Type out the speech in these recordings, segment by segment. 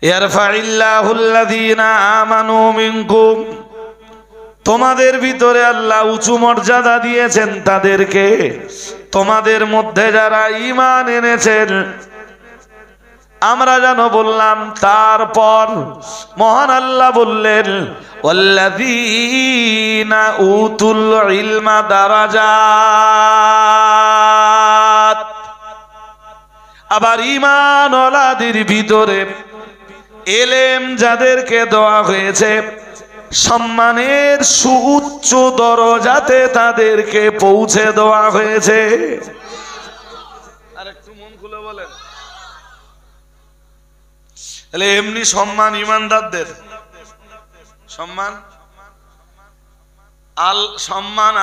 ইয়ারফাইল্লাহুল্লাযীনা আমানু মিনকুম, তোমাদের ভিতরে আল্লাহ উঁচু মর্যাদা দিয়েছেন তাদেরকে, তোমাদের মধ্যে যারা ঈমান এনেছেন। আমরা যেন বললাম, তারপর মহান আল্লাহ বললেন ওয়াল্লাযীনা উতুল ইলমা দারাজাত। আবার ঈমানওয়ালাদের ভিতরে এলেম যাদেরকে দেওয়া হয়েছে, সম্মানের সুউচ্চ দরজাতে তাদেরকে পৌঁছে দেওয়া হয়েছে। আর একটু মন খুলে বলেন, তাহলে এমনি সম্মান ইমানদারদের, সম্মান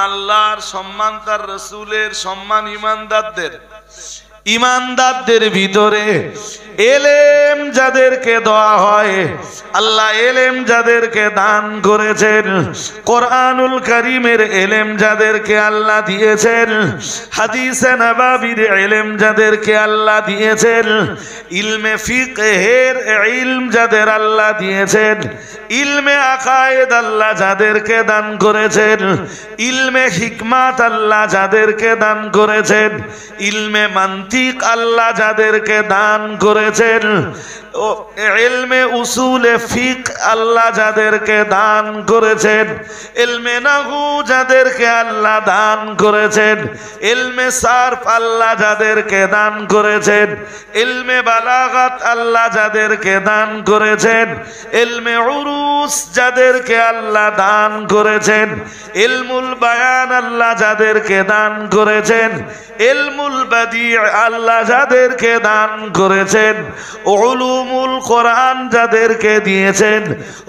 আল্লাহর সম্মান, তার রাসূলের সম্মান, ইমানদারদের। ইমানদারদের ভিতরে এলেম যাদেরকে দেওয়া হয়, আল্লাহ এলেম যাদেরকে দান করেছেন, কোরআনুল কারীমের এলেম যাদেরকে আল্লাহ দিয়েছেন, হাদিসে নববীর এলেম যাদেরকে আল্লাহ দিয়েছেন, ইলমে ফিকহের ইলম যাদের আল্লাহ দিয়েছেন, ইলমে আকায়েদ আল্লাহ যাদেরকে দান করেছেন, ইলমে হিকমাত আল্লাহ যাদেরকে দান করেছেন, ইলমে মান্তিক আল্লাহ যাদেরকে দান করেছেন, ও ইলমে উসুলে ফিক আল্লাহ যাদেরকে দান করেছেন, ইলমে নাহু যাদেরকে আল্লাহ দান করেছেন, ইলমে সারফ আল্লাহ যাদেরকে দান করেছেন, ইলমে বালাগাত আল্লাহ যাদেরকে দান করেছেন, ইলমে উরুস যাদেরকে আল্লাহ দান করেছেন, ইলমুল বায়ান আল্লাহ যাদেরকে দান করেছেন, ইলমুল বাদি আল্লাহ যাদেরকে দান করেছেন, উলুমুল কোরআন যাদেরকে দিয়েছেন,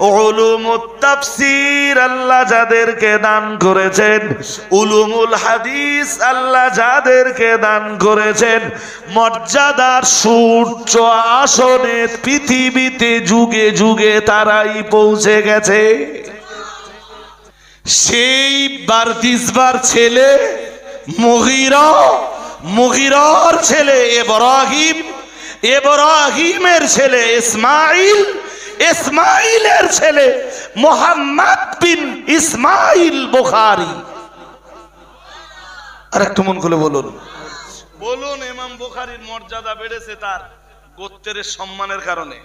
উলুমুত তাফসীর আল্লাহ যাদেরকে দান করেছেন, উলুমুল হাদিস আল্লাহ যাদেরকে দান করেছেন, মর্যাদার সূর্য আসনে পৃথিবীতে যুগে যুগে তারাই পৌঁছে গেছে। সেই বারদিসবার ছেলে মুগীরা, মুগীরার ছেলে ইব্রাহিম, ইব্রাহিমের ছেলে ইসমাইল, ইসমাইলের ছেলে মুহাম্মদ বিন ইসমাইল বুখারী। আর একটু মন খুলে বলুন, বলুন ইমাম বুখারীর মর্যাদা বেড়েছে তার গোত্রের সম্মানের কারণে,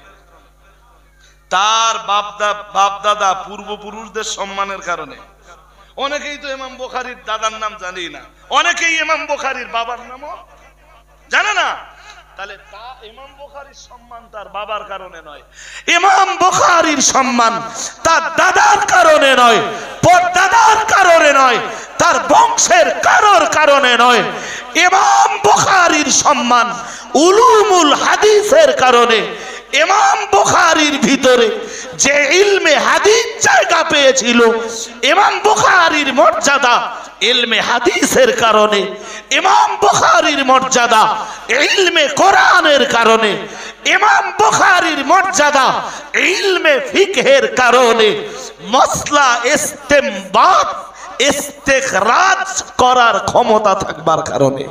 তার বাপ দাদা পূর্বপুরুষদের সম্মানের কারণে। অনেকেই তো ইমাম বুখারীর দাদার নাম জানি না, অনেকেই ইমাম বুখারীর বাবার নামও জানে না। তাহলে তা ইমাম বুখারীর সম্মান তার বাবার কারণে নয়, ইমাম বুখারীর সম্মান তার দাদার কারণে নয়, পরদাদার কারণে নয়, তার বংশের কারোর কারণে নয়। ইমাম বুখারীর সম্মান উলুমুল হাদিসের কারণে। ইমাম বুখারীর ভিতরে যে ইলমে হাদিস জায়গা পেয়েছিল, ইমাম বুখারীর মর্যাদা ইলমে হাদিসের কারণে, ইমাম বুখারীর মর্যাদা ইলমে কোরআনের কারণে, ইমাম বুখারীর মর্যাদা ইলমে ফিকহের কারণে, মাসলা ইস্তেমবাত ইস্তেখরাজ করার ক্ষমতা থাকবার কারণে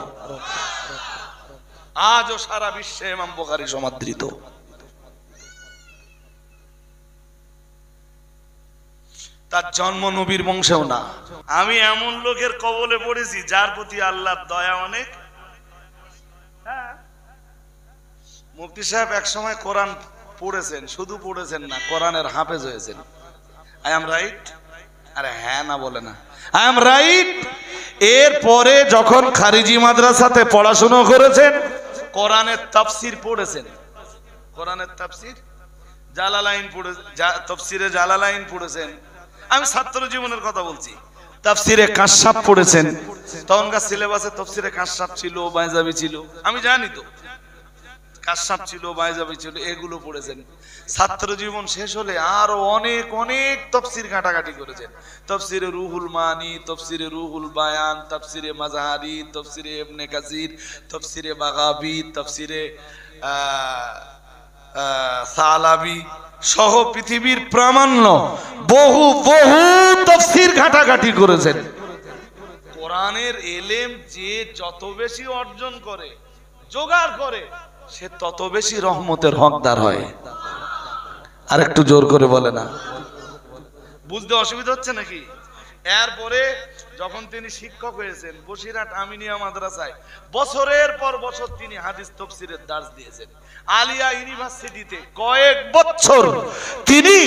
আজও সারা বিশ্বে ইমাম বুখারী সমাদৃত। তার জন্ম নবীর বংশেও না। আমি এমন লোকের কবলে পড়েছি যার প্রতি আল্লাহর দয়া অনেক। মুফতি সাহেব এক সময় কোরআন পড়েছেন, শুধু পড়েছেন না, কোরআনের হাফেজ হয়েছেন। I am right? আরে হ্যাঁ না বলে না, আই এম রাইট। এরপরে যখন খারিজি মাদ্রাসাতে পড়াশোনা করেছেন, কোরআনের তাফসীর পড়েছেন, কোরআনের তাফসীর জালালাইন পড়ে, তাফসীরে জালালাইন পড়েছেন। আমি ছাত্র জীবনের কথা বলছি। তাফসীরে কাশফ পড়েছেন, তখনকার সিলেবাসে তাফসীরে কাশফ ছিল, বাইজাবি ছিল, আমি জানি তো কাশফ ছিল, বাইজাবি ছিল, এগুলো পড়েছেন। ছাত্র জীবন শেষ হলে আরো অনেক অনেক তাফসীর ঘাটাঘাটি করেছেন। তাফসীরে রুহুল মানি, তাফসীরে রুহুল বায়ান, তাফসীরে মাযহারি, তাফসীরে ইবনে কাসির, তাফসীরে বাগাবী, তাফসীরে সালাবি সহ পৃথিবীর প্রামাণ্য বহু বহু তাফসীর ঘাটাঘাটি করেছেন। কোরআনের এলেম যে যত বেশি অর্জন করে, জোগাড় করে, সে তত বেশি রহমতের হকদার হয়। আর একটু জোর করে বলে না, বুঝতে অসুবিধা হচ্ছে নাকি? এরপরে যখন তিনি শিক্ষক হয়েছেন বসিরহাট আমিনিয়া মাদ্রাসায়, বছরের পর বছর তিনি হাদিস তাফসীরের দার্স দিয়েছেন। আলিয়া ইউনিভার্সিটিতে কয়েক বছর তিনি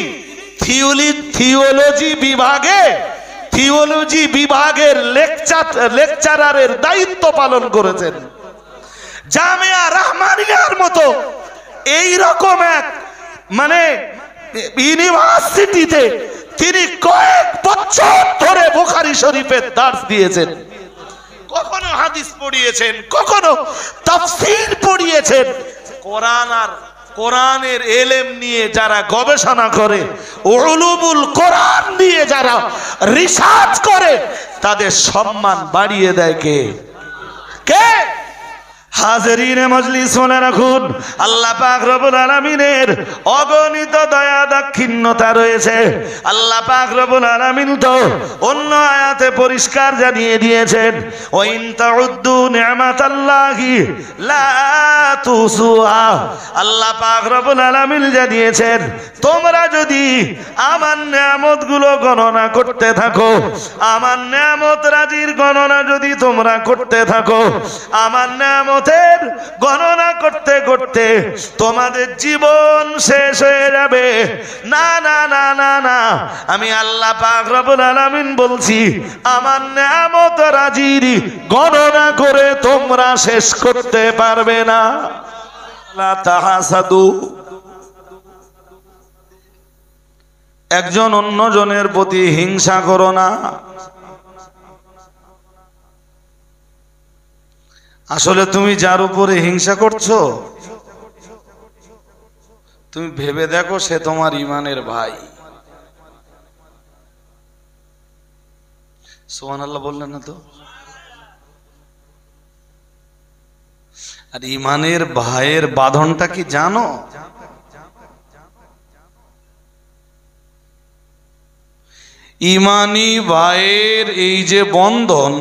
থিওলজি বিভাগের লেকচারারের দায়িত্ব পালন করেছেন। জামিয়া রহমানিয়ার মতো এই রকম এক ইউনিভার্সিটিতে তিনি কয়েক বছর ধরে বুখারী শরীফের দার্স দিয়েছেন। কখনো হাদিস পড়িয়েছেন, কখনো তাফসীর পড়িয়েছেন। কোরআনের এলেম নিয়ে যারা গবেষণা করে, উলুমুল কোরআন নিয়ে যারা রিসার্চ করে, তাদের সম্মান বাড়িয়ে দেয় কে? কে? হাজিরিনে মজলিস, মনে রাখুন, আল্লাহ পাক রব্বুল আলামিনের অগণিত দয়া দাক্ষিণ্যতা রয়েছে। আল্লাহ পাক রব্বুল আলামিন তো অন্য আয়াতে পরিষ্কার জানিয়ে দিয়েছেন, ওয়া ইন তাউদ্দু নি'মাতাল্লাহি লা তুসুহা। আল্লাহ পাক রব্বুল আলামিন জানিয়েছেন, তোমরা যদি আমার নিয়ামতগুলো গণনা করতে থাকো, আমার নিয়ামত রাজির গণনা যদি তোমরা করতে থাকো, আমার নিয়ামত গণনা করতে করতে তোমাদের জীবন শেষ হয়ে যাবে। না না না না না, আমি আল্লাহ পাক রব্বুল আলামিন বলছি, আমার নিয়ামত রাজির গণনা করে তোমরা শেষ করতে পারবে না। লা তাহাসাদু, একজন অন্যজনের প্রতি হিংসা করো না। আসলে তুমি যার উপরে হিংসা করছো, তুমি ভেবে দেখো সে তোমার ঈমানের ভাই। সুবহানাল্লাহ বললেন না তো? আর ঈমানের ভাইয়ের বাঁধনটা কি জানো? ঈমানি ভাইয়ের এই যে বন্ধন,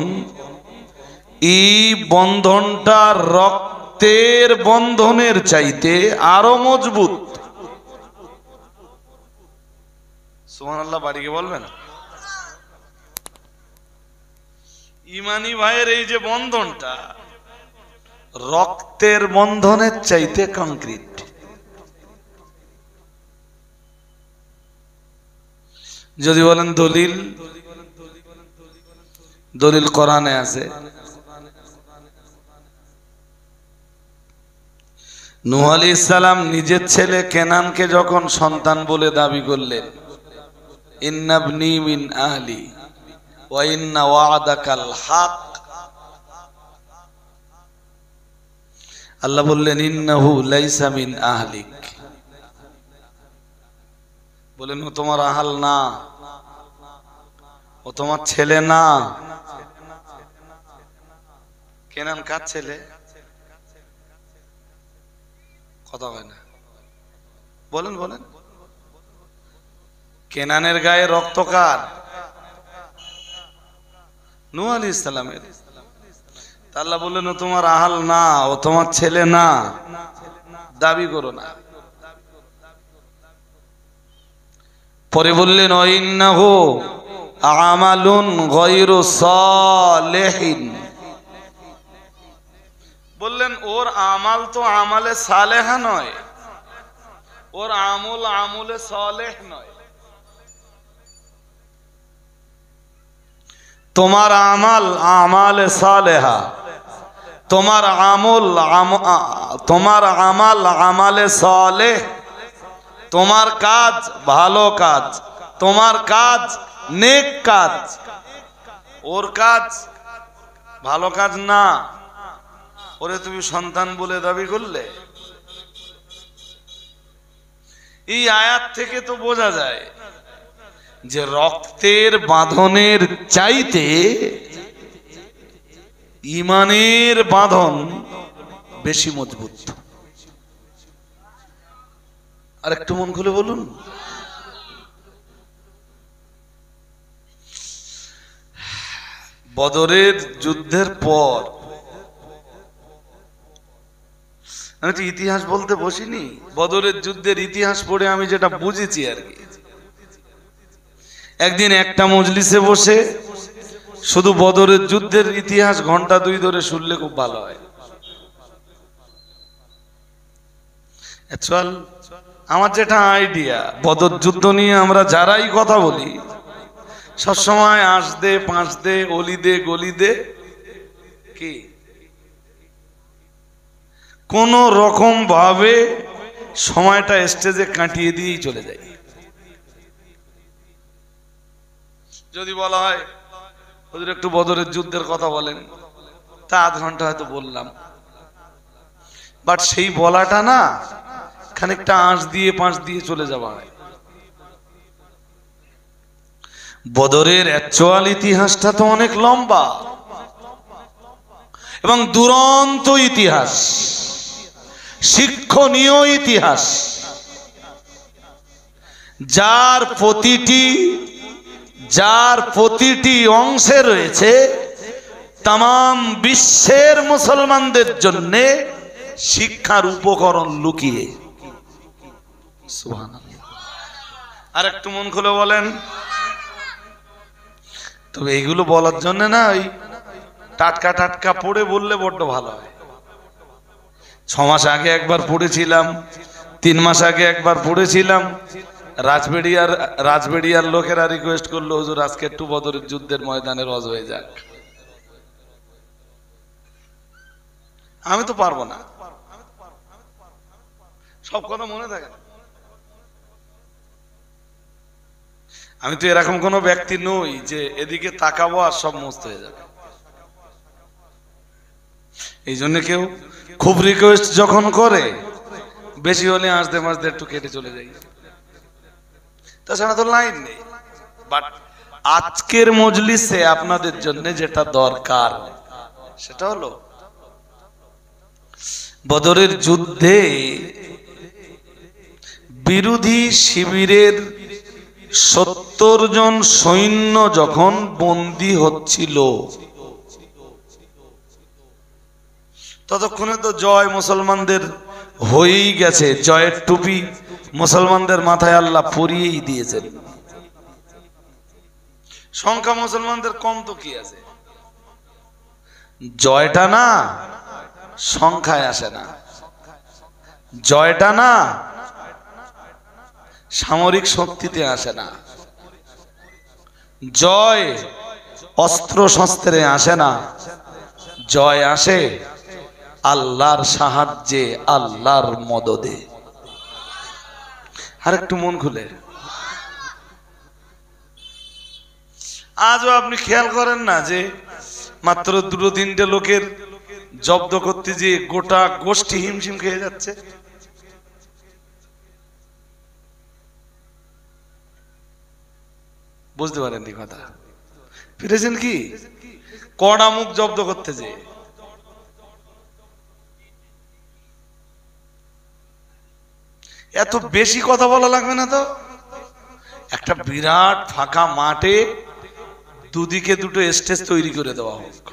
এই বন্ধনটা রক্তের বন্ধনের চাইতে আরো মজবুত। সুবহানাল্লাহ বাড়িকে বলবেন। ঈমানি ভাইয়ের এই যে বন্ধনটা রক্তের বন্ধনের চাইতে কংক্রিট। যদি বলেন দলিল, দলিল কোরআনে আছে। নূহ আলাইহিস সালাম নিজের ছেলে কেনানকে যখন সন্তান বলে দাবি করলেন, ইন্নাবনি মিন আহলি ওয়া ইন্না ওয়া'দাকাল হক, আল্লাহ বললেন ইন্নাহু লাইসা মিন আহলিক। বলেন ও তোমার আহাল না, ও তোমার ছেলে না। কেনান কার ছেলে? কথা হয় না, বলেন বলেন। কেনানের গায়ে রক্ত কার? নূহ আলাইহিস সালামের। আল্লাহ বললেন ও তোমার আহাল না, ও তোমার ছেলে না, দাবি করো না। পরে বললেন ইন্নাহু আমালুন গায়রু সালিহিন, বললেন ওর আমাল তো আমালে সালেহা নয়, ওর আমল আমলে সালেহ নয়। তোমার আমাল আমালে সালেহা, তোমার আমাল আমালে সালেহ, তোমার কাজ ভালো কাজ, তোমার কাজ নেক কাজ, ওর কাজ ভালো কাজ না। ওরে তুমি সন্তান বলে দাবি করলে। এই আয়াত থেকে তো বোঝা যায় যে রক্তের বাঁধনের চাইতে ঈমানের বাঁধন বেশি মজবুত। আর একটু মন খুলে বলুন। বদরের যুদ্ধের পর আমি তো ইতিহাস বলতে বসিনি, বদরের যুদ্ধের ইতিহাস পড়ে আমি যেটা বুঝেছি আর কি। একদিন একটা মজলিসে বসে শুধু বদরের যুদ্ধের ইতিহাস ঘন্টা 2 ধরে শুনলে খুব ভালো হয়। অ্যাকচুয়াল আমার যেটা আইডিয়া, বদর যুদ্ধ নিয়ে আমরা যারাই কথা বলি সবসময় আসদে পাঁচদে অলিদে গলিদে কি কোন রকম ভাবে সময়টা স্টেজে কাটিয়ে দিয়েই চলে যায়। যদি বলা হয় হুজুর একটু বদরের যুদ্ধের কথা বলেন, তা আধ ঘন্টা হয়তো বললাম, বাট সেই বলাটা না খানিকটা আঁচ দিয়ে পাঁচ দিয়ে চলে যাওয়া হয়। বদরের অ্যাকচুয়াল ইতিহাসটা তো অনেক লম্বা এবং দুরন্ত ইতিহাস, শিক্ষণীয় ইতিহাস, যার প্রতিটি অংশে রয়েছে তাম বিশ্বের মুসলমানদের জন্য শিক্ষার উপকরণ লুকিয়ে। সুবহানাল্লাহ। আর একটু মন খুলে বলেন। তবে এইগুলো বলার জন্য না ওই টাটকা টাটকা পড়ে বললে বড্ড ভালো হয়। 6 মাস আগে একবার পড়েছিলাম, 3 মাস আগে একবার পড়েছিলাম। রাজবেড়িয়ার লোকেরা রিকোয়েস্ট করলো হুজুর আজকে একটু বদরের যুদ্ধের ময়দানে রজ হয়ে যাক। আমি তো পারবো না, সব কথা মনে থাকে না। আমি তো এরকম কোন ব্যক্তি নই যে এদিকে তাকাবো আর সব মস্ত হয়ে যাবে। এই জন্য কেউ খুব রিকোয়েস্ট যখন করে বেশি হলে আসতে মাসতে একটু কেটে চলে যাই, তাছাড়া তো লাইন নেই। বাট আজকের মজলিসে আপনাদের জন্য যেটা দরকার সেটা হলো বদরের যুদ্ধে বিরোধী শিবিরের 70 জন সৈন্য যখন বন্দী হচ্ছিল ততক্ষণে তো জয় মুসলমানদের হয়েই গেছে। জয়ের টুপি মুসলমানদের মাথায় আল্লাহ পরিয়েই দিয়েছেন। সংখ্যা মুসলমানদের কম তো কি আছে, জয়টা না সংখ্যায় আসে না, জয়টা না সামরিক শক্তিতে আসে না, জয় অস্ত্র শস্ত্রে আসে না, জয় আসে আল্লাহর সাহায্যে, আল্লাহর মদদে। আর একটু মন খুলে আজও আপনি খেয়াল করেন না যে মাত্র 2-3টে লোকের জব্দ করতে যে গোটা গোষ্ঠী হিমশিম খেয়ে যাচ্ছে। বুঝতে পারেননি কথা, ফিরেছেন কি? কড়া মুখ জব্দ করতে যে এত বেশি কথা বলা লাগবে না তো। একটা বিরাট ফাঁকা মাঠে দুদিকে দুটো স্টেজ তৈরি করে দেওয়া হোক,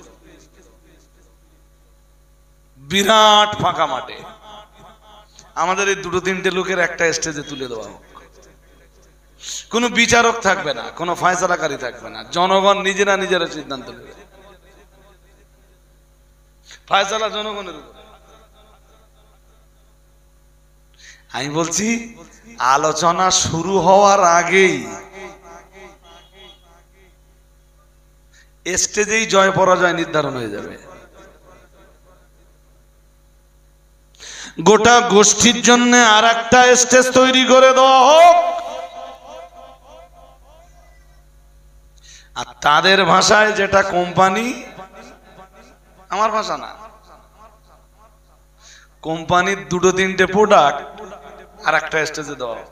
বিরাট ফাঁকা মাঠে আমাদের এই 2-3টে লোকের একটা স্টেজে তুলে দেওয়া হোক। কোনো বিচারক থাকবে না, কোনো ফয়সালাকারী থাকবে না, জনগণ নিজেরা সিদ্ধান্ত নেবে। ফয়সালা জনগণের উপর। আমি বলছি আলোচনা শুরু হওয়ার আগেই স্টেজেই জয় পরাজয় নির্ধারণ হয়ে যাবে। গোটা গোষ্ঠীর জন্য আর একটা স্টেজ তৈরি করে দেওয়া হোক, আর তাদের ভাষায় যেটা কোম্পানি, আমার ভাষা না, কোম্পানির 2-3টে প্রোডাক্ট আর একটা স্টেজে দেওয়া হোক।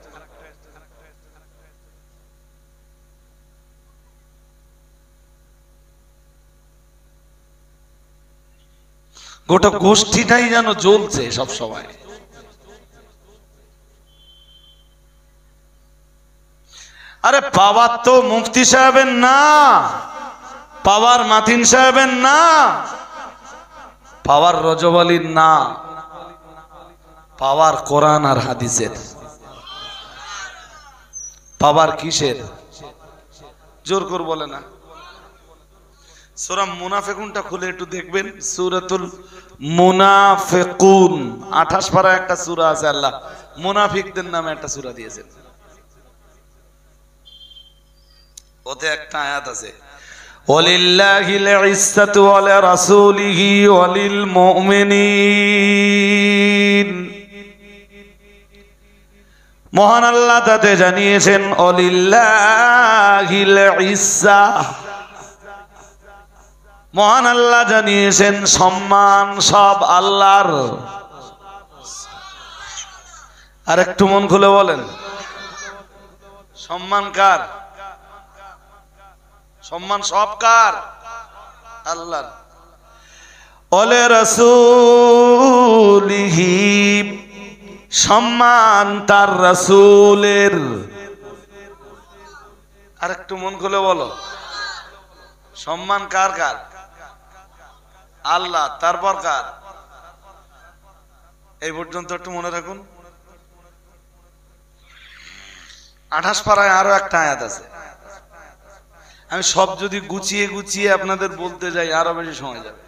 গোটা গোষ্ঠীটাই যেন জ্বলছে সব সময়। আরে পাওয়ার তো মুফতি সাহেবের না, পাওয়ার মাতিন সাহেবের না, পাওয়ার রজব আলীর না, পাওয়ার কোরআন আর হাদিসের। পাওয়ার কিসের? জোর করে বলে না। সূরা মুনাফিকুনটা খুলে একটু দেখবেন, সূরাতুল মুনাফিকুন 28 পারা একটা সূরা আছে, আল্লাহ মুনাফিকদের নামে একটা সূরা দিয়েছেন। ওতে একটা আয়াত আছে, ওয়ালিল্লাহিল ইজ্জাতু ওয়া লিরাসূলিহি ওয়া লিল মুমিনিন। মহান আল্লাহ তাতে জানিয়েছেন ওয়ালিল্লাহিল ইজ্জাহ, মহান আল্লাহ জানিয়েছেন সম্মান সব আল্লাহর। আর একটু মন খুলে বলেন, সম্মান কার? সম্মান সব কার? আল্লাহর। ওলে রাসূলিহি, সম্মান তার রাসূলের। আর একটু মন খুলে বলো, সম্মান কার কার? আল্লাহ। তারপর কার? এই পর্যন্ত একটু মনে রাখুন। 28 পারায় আরো একটা আয়াত আছে, আমি সব যদি গুছিয়ে গুছিয়ে আপনাদের বলতে যাই আরো বেশি সময় যাবে।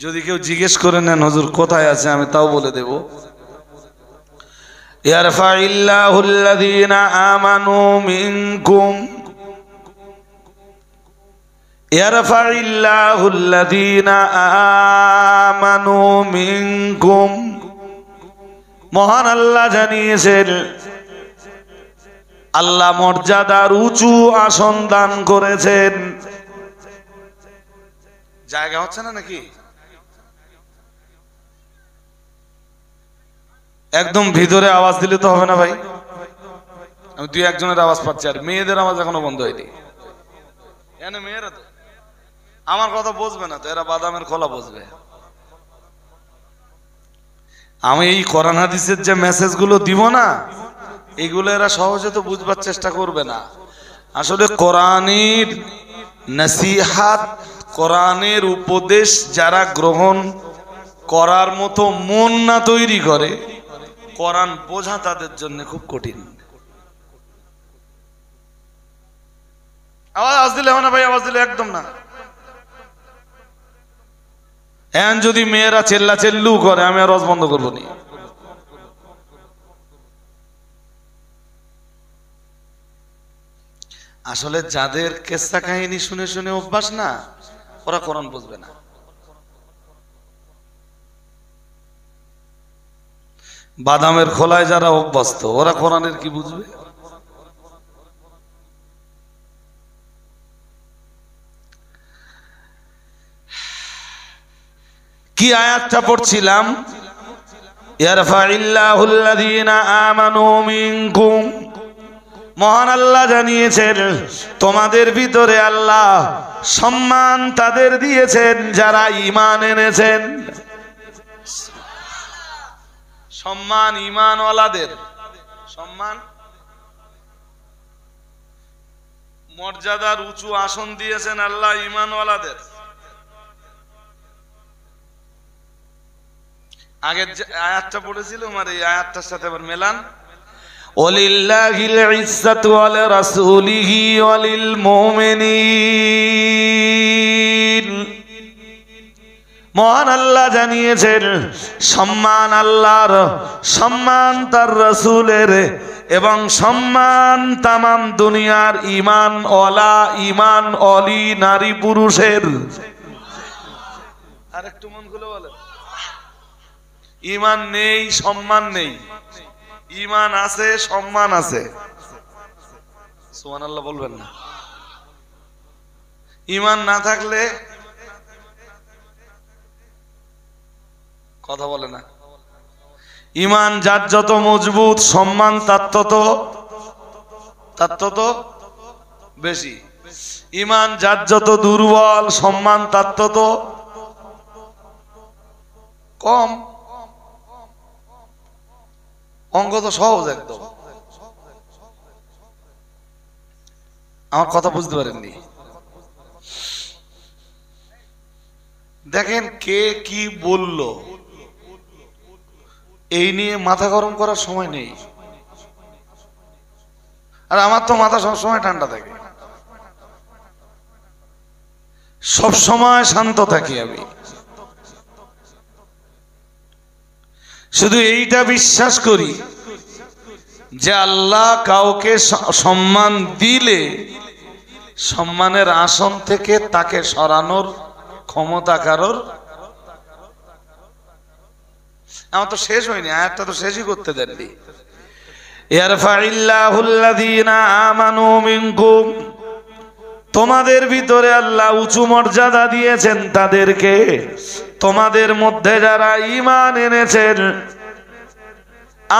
যদি কেউ জিজ্ঞেস করে নেন হুজুর কোথায় আছে, আমি তাও বলে দেব। ইয়ারফাইল্লাহুল্লাযীনা আমানু মিনকুম, ইয়ারফাইল্লাহুল্লাযীনা আমানু মিনকুম। মহান আল্লাহ জানিয়েছেন আল্লাহ মর্যাদার উঁচু আসন দান করেছেন। জায়গা হচ্ছে না নাকি? একদম ভিতরে আওয়াজ দিলে তো হবে না ভাই। আমি দুই একজনের আওয়াজ পাচ্ছি, আর মেয়েদের আওয়াজ এখনো বন্ধ হয়নি। এনে মেয়েরা তো আমার কথা বুঝবে না তো, এরা বাদামের খোলা বুঝবে। আমি এই কোরআন হাদিসের যে মেসেজ গুলো দিব না, এগুলো এরা সহজে তো বুঝবার চেষ্টা করবে না। আসলে কোরআনের নসিহাত, কোরআনের উপদেশ যারা গ্রহণ করার মতো মন না তৈরি করে, কোরআন বোঝা তাদের জন্য খুব কঠিন। আওয়াজ দিলে হয় না ভাই, আওয়াজ দিলে একদম না। এখন যদি মেয়েরা চেল্লা চেল্লু করে, আমি আর রস বন্ধ করবো নি। আসলে যাদের কেসা কাহিনী শুনে শুনে অভ্যাস না, ওরা কোরআন বুঝবে না। বাদামের খোলায় যারা অভ্যস্ত, ওরা কোরআনের কি বুঝবে? কি আয়াতটা পড়ছিলাম? ইয়ারফাইল্লাহুল্লাযীনা আমানু মিনকুম, মহান আল্লাহ জানিয়েছেন তোমাদের ভিতরে আল্লাহ সম্মান তাদের দিয়েছেন যারা ঈমান এনেছেন। সম্মান ঈমানওয়ালাদের, সম্মান মর্যাদার উঁচু আসন দিয়েছেন আল্লাহ ঈমানওয়ালাদের। আগের যে আয়াতটা পড়েছিলাম আর এই আয়াতটার সাথে আবার মেলান। ওয়ালিল্লাহিল ইজ্জাতু ওয়া লিরাসূলিহি ওয়া লিল মুমিনিন। মহান আল্লাহ জানিয়েছেন সম্মান আল্লাহর, সম্মান তার রাসূলের, এবং সম্মান তামাম দুনিয়ার ঈমান ওয়ালা, ঈমান অলি নারী পুরুষের। আরেকটু মন খুলে বলেন, ঈমান নেই সম্মান নেই, ঈমান আছে সম্মান আছে। সুবহানাল্লাহ বলবেন না? ঈমান না থাকলে কথা বলে না। ঈমান যার যত মজবুত, সম্মান তার তত বেশি। ঈমান যার যত দুর্বল, সম্মান তার তত কম। অঙ্গ তো সহজ একদম। আমার কথা বুঝতে পারেননি? দেখেন কে কি বলল, এই নিয়ে মাথা গরম করার সময় নেই। আর আমার তো মাথা সবসময় ঠান্ডা থাকে, সব সময় শান্ত থাকি আমি। শুধু এইটা বিশ্বাস করি যে আল্লাহ কাউকে সম্মান দিলে সম্মানের আসন থেকে তাকে সরানোর ক্ষমতা কারোর। আমার তো শেষ হয়নি, আয়াতটা তো শেষই করতে দেননি। ইয়ারফাইল্লাহুল্লাযীনা আমানু মিনকুম, তোমাদের ভিতরে আল্লাহ উঁচু মর্যাদা দিয়েছেন তাদেরকে, তোমাদের মধ্যে যারা ঈমান এনেছেন।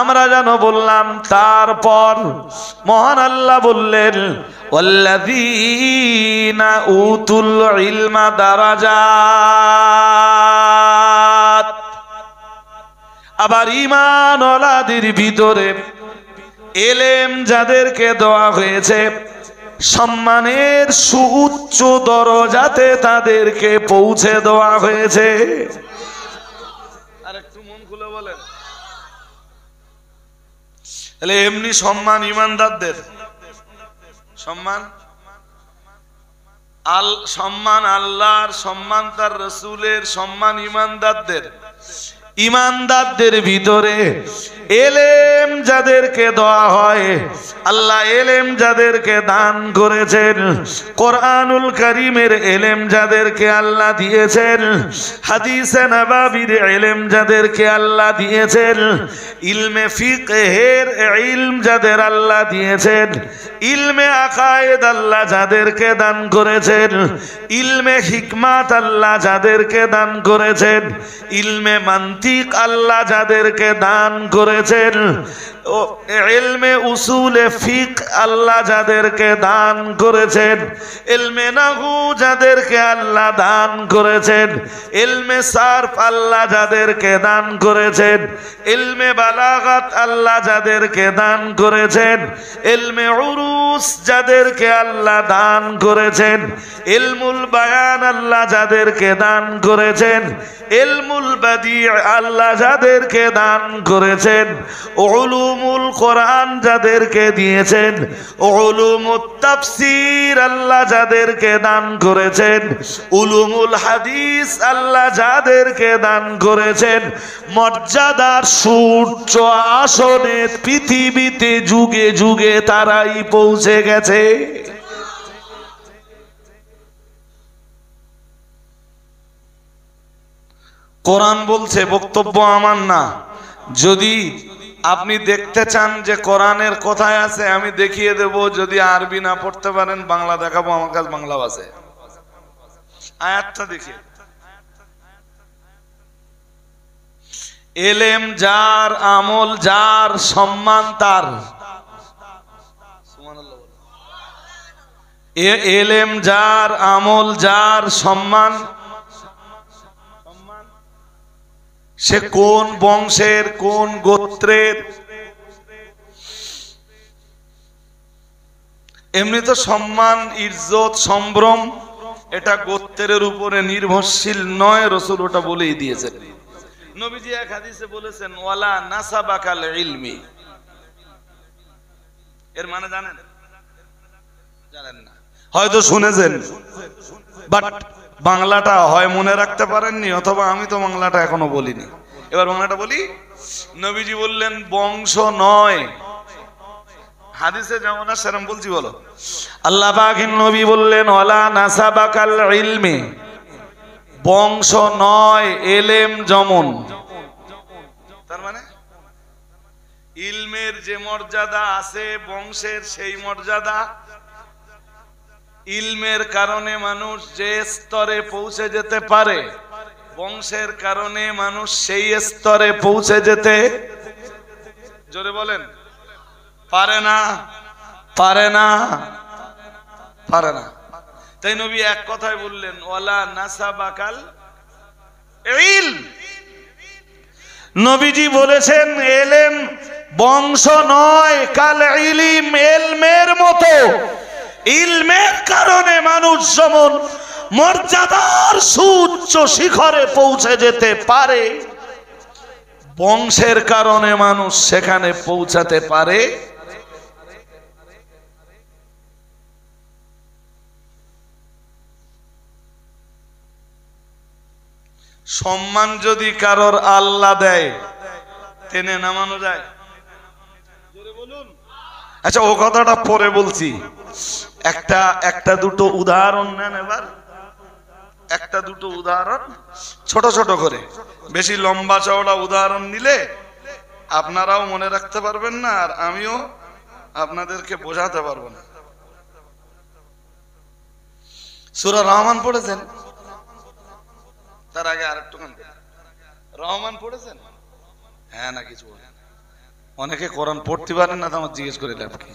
আমরা যেন বললাম, তারপর মহান আল্লাহ বললেন ওয়াল্লাযীনা উতুল ইলমা দারাজাত। আবার ঈমানওয়ালাদের ভিতরে এলেম যাদেরকে দেওয়া হয়েছে, সম্মানের সুউচ্চ দরজাতে তাদেরকে পৌঁছে দেওয়া হয়েছে। আর একটু মন খুলে বলেন। তাহলে এমনি সম্মান ইমানদারদের, সম্মান আল্লাহর, সম্মান তার রাসূলের, সম্মান ইমানদারদের। ইমানদারদের ভিতরে এলেম যাদেরকে দেওয়া হয়, আল্লাহ এলেম যাদেরকে দান করেছেন, কোরআনুল কারীমের এলেম যাদেরকে আল্লাহ দিয়েছেন, হাদিসে নববীর এলেম যাদেরকে আল্লাহ দিয়েছেন, ইলমে ফিকহের ইলম যাদের আল্লাহ দিয়েছেন, ইলমে আকায়েদ আল্লাহ যাদেরকে দান করেছেন, ইলমে হিকমাত আল্লাহ যাদেরকে দান করেছেন, ইলমে মান্তিক আল্লাহ যাদেরকে দান করেছেন, ইলমে উসুলে ফিক আল্লাহ যাদেরকে দান করেছেন, ইলমে নাহু যাদেরকে আল্লাহ দান করেছেন, ইলমে সারফ আল্লাহ যাদেরকে দান করেছেন, ইলমে বালাগাত আল্লাহ যাদেরকে দান করেছেন, ইলমে উরুস যাদেরকে আল্লাহ দান করেছেন, ইলমুল বায়ান আল্লাহ যাদেরকে দান করেছেন, ইলমুল বাদি আল্লাহ যাদেরকে দান করেছেন, উলুমুল কোরআন যাদেরকে দিয়েছেন, উলুমুত তাফসীর আল্লাহ যাদেরকে দান করেছেন, উলুমুল হাদিস আল্লাহ যাদেরকে দান করেছেন, মর্যাদার সূর্য আসনে পৃথিবীতে যুগে যুগে তারাই পৌঁছে গেছে। কোরআন বলছে, বক্তব্য আমার না। যদি আপনি দেখতে চান যে কোরআনের কোথায় আছে, আমি দেখিয়ে দেব। যদি আরবি না পড়তে পারেন, বাংলা দেখাবো, আমার কাছে বাংলাও আছে। আয়াতটা দেখি। এলেম যার, আমল যার, সম্মান তার। এলেম যার, আমল যার, সম্মান। সে কোন বংশের, কোন গোত্রের। এমনি তো সম্মান, ইজ্জত, সম্ভ্রম এটা গোত্রের উপরে নির্ভরশীল নয়, রাসূল ওটা বলেই দিয়েছেন। নবীজি এক হাদিসে বলেছেন, ওয়ালা নাসাবাকাল ইলমি। এর মানে জানেন? জানেন না, হয়তো শুনেছেন, বাট বাংলাটা হয় মনে রাখতে পারেননি, অথবা আমি তো বাংলাটা এখনো বলিনি। এবার বাংলাটা বলি। নবীজি বললেন, বংশ নয়। হাদিসে যেমন আছে সেরকম বলছি, বলো। আল্লাহ পাকের নবী বললেন, ওয়ালা নাসাবাকাল ইলমি, বংশ নয়, এলেম যেমন। তার মানে ইলমের যে মর্যাদা আছে, বংশের সেই মর্যাদা। ইলমের কারণে মানুষ যে স্তরে পৌঁছে যেতে পারে, বংশের কারণে মানুষ সেই স্তরে পৌঁছে যেতে, জোরে বলেন, পারে না, পারে না, পারে না। তাই নবী এক কথায় বললেন, ওয়ালা নাসাবাকাল ইলম। নবীজি বলেছেন, এলেম বংশ নয়, কাল ইলম, ইলমের মতো। ইলমের কারণে মানুষ যেমন মর্যাদার সুউচ্চ শিখরে পৌঁছে যেতে পারে, বংশের কারণে মানুষ সেখানে পৌঁছাতে পারে। সম্মান যদি কারোর আল্লাহ দেয় টেনে নামানো যায়? আচ্ছা, ও কথাটা পরে বলছি। একটা দুটো উদাহরণ নেন এবার, একটা দুটো উদাহরণ ছোট ছোট করে, বেশি লম্বা চওড়া উদাহরণ নিলে আপনারাও মনে রাখতে পারবেন না, আর আমিও আপনাদেরকে বোঝাতে পারবো না। সূরা রহমান পড়েছেন? তার আগে আরেকটু রহমান পড়েছেন? হ্যাঁ না কিছু বলেন। অনেকে কোরআন পড়তে পারেন না, তো আমার জিজ্ঞেস করে লাভ কি?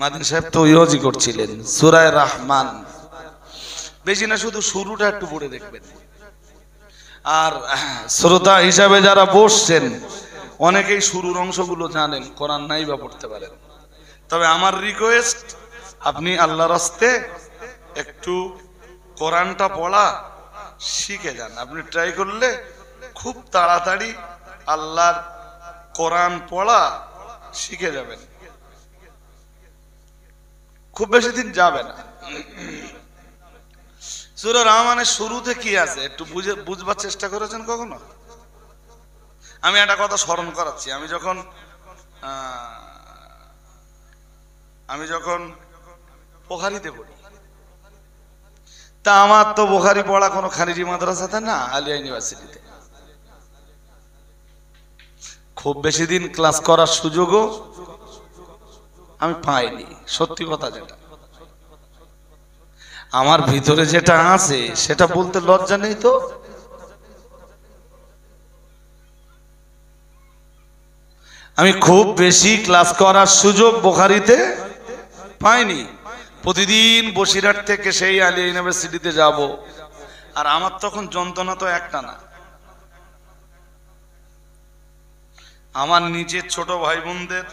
মাদিন সাহেব তো ইয়োজি করছিলেন। সূরা রহমান বেশি না, শুধু শুরুটা একটু পড়ে দেখবেন। আর শ্রোতা হিসাবে যারা বসছেন অনেকেই শুরুর অংশগুলো জানেন, কোরআন নাই বা পড়তে পারেন। তবে আমার রিকোয়েস্ট, আপনি আল্লাহর রাস্তে একটু কোরআনটা পড়া শিখে যান। আপনি ট্রাই করলে খুব তাড়াতাড়ি আল্লাহর কোরআন পড়া শিখে যাবেন, খুব বেশি দিন যাবে না। সূরা রহমানের শুরুতে কি আছে একটু বুঝবার চেষ্টা করেছেন কখনো? আমি একটা কথা স্মরণ করাচ্ছি। আমি যখন বুখারীতে পড়ি, তা আমার তো বুখারী পড়া কোনো খানিজি মাদ্রাসাতে না, আলিয়া ইউনিভার্সিটিতে। খুব বেশি দিন ক্লাস করার সুযোগও আমি পাইনি, সত্যি কথা যেটা। আমার ভিতরে যেটা আছে সেটা বলতে লজ্জা নেই তো। আমি খুব বেশি ক্লাস করার সুযোগ বুখারীতে পাইনি। প্রতিদিন বসিরহাট থেকে সেই আলিয়া ইউনিভার্সিটিতে যাব, আর আমার তখন যন্ত্রণা তো একটা না। আমার নিজের ছোট ভাই বোনদের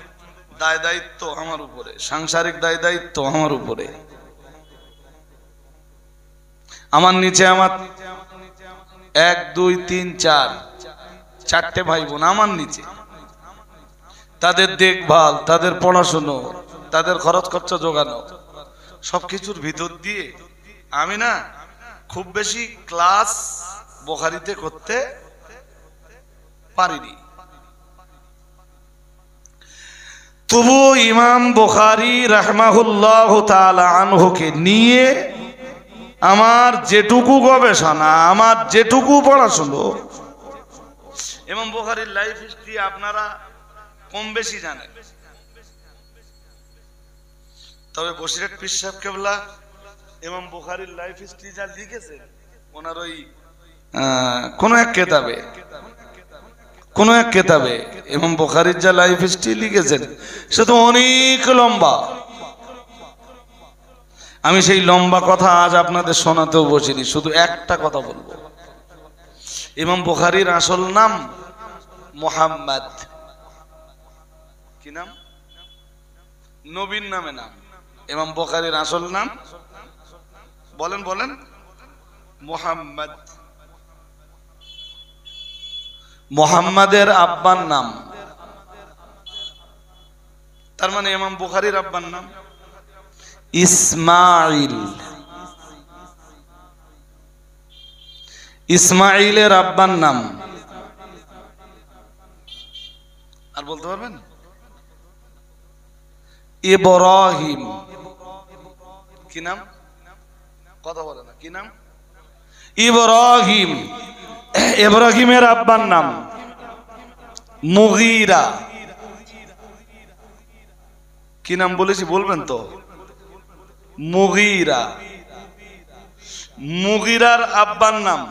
দায় দায়িত্ব আমার উপরে, সাংসারিক দায় দায়িত্ব আমার উপরে। আমার নিচে আমার 1 2 3 4 চারটে ভাই বোন আমার নিচে। তাদের দেখভাল, তাদের পড়াশুনো, তাদের খরচ খরচা জোগানো, সবকিছুর ভিতর দিয়ে আমি না খুব বেশি ক্লাস বুখারীতে করতে পারিনি। তবু ইমাম বুখারী রাহমাহুল্লাহ তাআলা আনহুকে নিয়ে আমার যেটুকু গবেষণা, আমার যেটুকু পড়াশুনো, ইমাম বুখারীর লাইফ হিস্ট্রি আপনারা কম বেশি জানেন। তবে বসিরহাট পীর সাহেব কেবলা ইমাম বুখারীর লাইফ হিস্ট্রি যা লিখেছেন ওনার ওই কোন এক কেতাবে ইমাম বুখারীর যা লাইফ হিস্ট্রি লিখেছেন সে তো অনেক লম্বা। আমি সেই লম্বা কথা আজ আপনাদের শোনাতেও বসিনি, শুধু একটা কথা বলবো। ইমাম বুখারীর আসল নাম মুহাম্মদ। কি নাম? নবীর নামে নাম। ইমাম বুখারীর আসল নাম বলেন মুহাম্মদ। মুহাম্মাদের আব্বার নাম, তার মানে ইমাম বুখারীর আব্বার নাম ইসমাইল। ইসমাইলের আব্বার নাম আর বলতে পারবেন? ইব্রাহিম। কি নাম? কথা বলে না। কি নাম? ইব্রাহিম। ইব্রাহিমের আব্বার নাম মুগীরা। কি নাম বলেছি বলবেন তো? মুগীরা। মুগীরার আব্বার নাম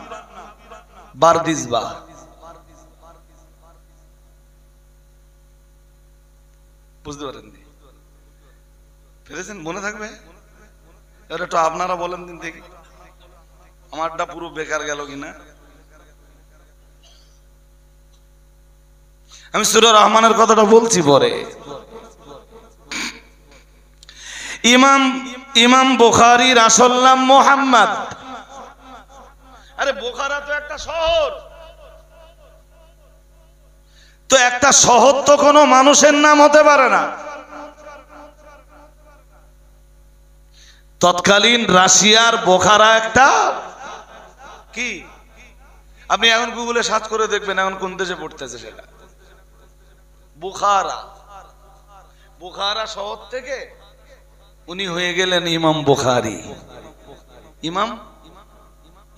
বারদিসবা। বুঝতে পারেননি? পেরেছেন? মনে থাকবে? এবার একটু আপনারা বলেন দিন দেখি, আমারটা পুরো বেকার গেল কিনা। আমি সূরা রহমানের কথাটা বলছি পরে। ইমাম বুখারীর আসল নাম মুহাম্মদ। আরে বোখারা তো একটা শহর, তো একটা শহর তো কোনো মানুষের নাম হতে পারে না। তৎকালীন রাশিয়ার বোখারা একটা কি, আপনি এখন গুগলে সার্চ করে দেখবেন এখন কোন দেশে পড়তেছে সেটা। বুখারা, বুখারা শহর থেকে উনি হয়ে গেলেন ইমাম বুখারী। ইমাম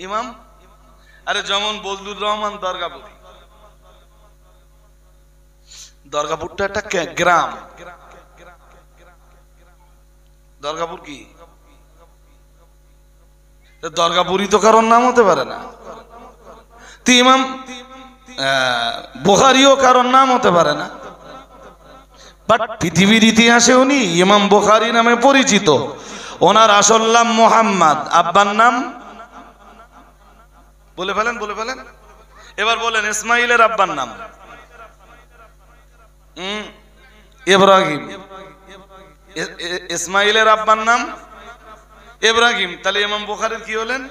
ইমাম আরে যেমন বজলুর রহমান দরগাপুরি, দরগাপুরটা একটা গ্রাম। দরগাপুর কি, দরগাপুরি তো কারোর নাম হতে পারে না। তো ইমাম বুখারীও কারোর নাম হতে পারে না। বাট পৃথিবীর ইতিহাসে উনি ইমাম বুখারী নামে পরিচিত। ওনার আসল নাম মুহাম্মদ, আব্বার নাম বলে ফেলেন, বলে ফেলেন। এবার বলেন ইসমাইলের আব্বার নাম ইব্রাহিম। ইসমাইলের আব্বার নাম ইব্রাহিম। তাহলে ইমাম বুখারীর কি হলেন?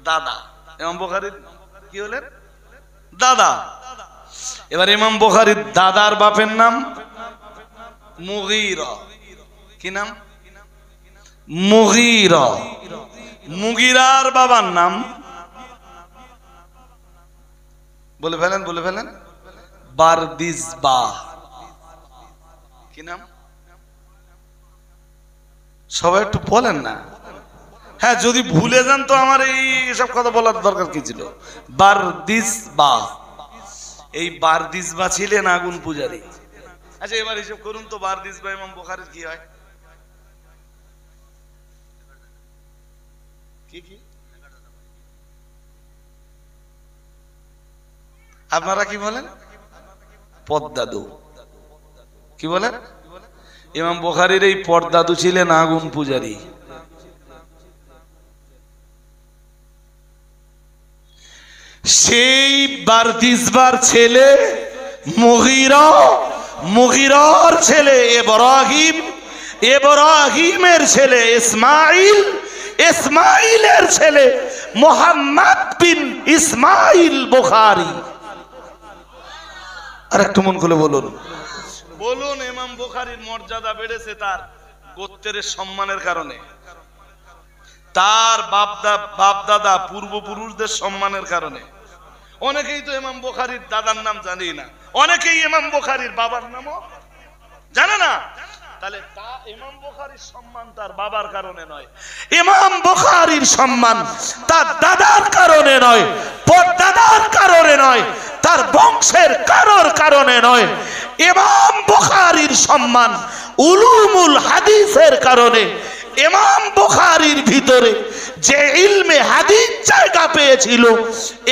দাদা। ইমাম বুখারীর কি হলেন? দাদা। এবার ইমাম বুখারীর দাদার বাপের নাম মুগীরা। কি নাম? মুগীরা। মুগীরার বাবার নাম বলে ফেলেন, বলে ফেলেন। বারদিসবাহ। কি নাম? সবাই একটু বলেন না। হ্যাঁ, যদি ভুলে যান তো আমার এই সব কথা বলার দরকার কি ছিল? বারদিসবাহ। এই বারদিসবাহ ছিলেন আগুন পূজারী। আচ্ছা এবার হিসাব করুন তো বারদিসবাহ ইমাম বুখারীর কি হয়? কি কি আপনারা কি বলেন? পদ্মাদু। কি বলেন? ইমাম বুখারীর এই পর্দাদু ছিলেন আগুন পূজারী। সেই বারদিসবার ছেলে মুগীরা, মুগীরার ছেলে ইব্রাহিম, ইব্রাহিমের ছেলে ইসমাইল, ইসমাইলের ছেলে মুহাম্মদ বিন ইসমাইল বুখারী। আর একটু মন খুলে বলুন, বলুন ইমাম বুখারীর মর্যাদা বেড়েছে তার গোত্রের সম্মানের কারণে, তার বাপ দাদা পূর্বপুরুষদের সম্মানের কারণে। অনেকেই তো ইমাম বুখারীর দাদার নাম জানি না, অনেকেই ইমাম বুখারীর বাবার নামও জানে না। তাহলে তা ইমাম বুখারীর সম্মান তার বাবার কারণে নয়, ইমাম বুখারীর সম্মান তার দাদার কারণে নয়, পরদাদার কারণে নয়, তার বংশের কারোর কারণে নয়। ইমাম বুখারীর সম্মান উলুমুল হাদিসের কারণে। ইমাম বুখারীর ভিতরে যে ইলমে হাদিস জায়গা পেয়েছিল,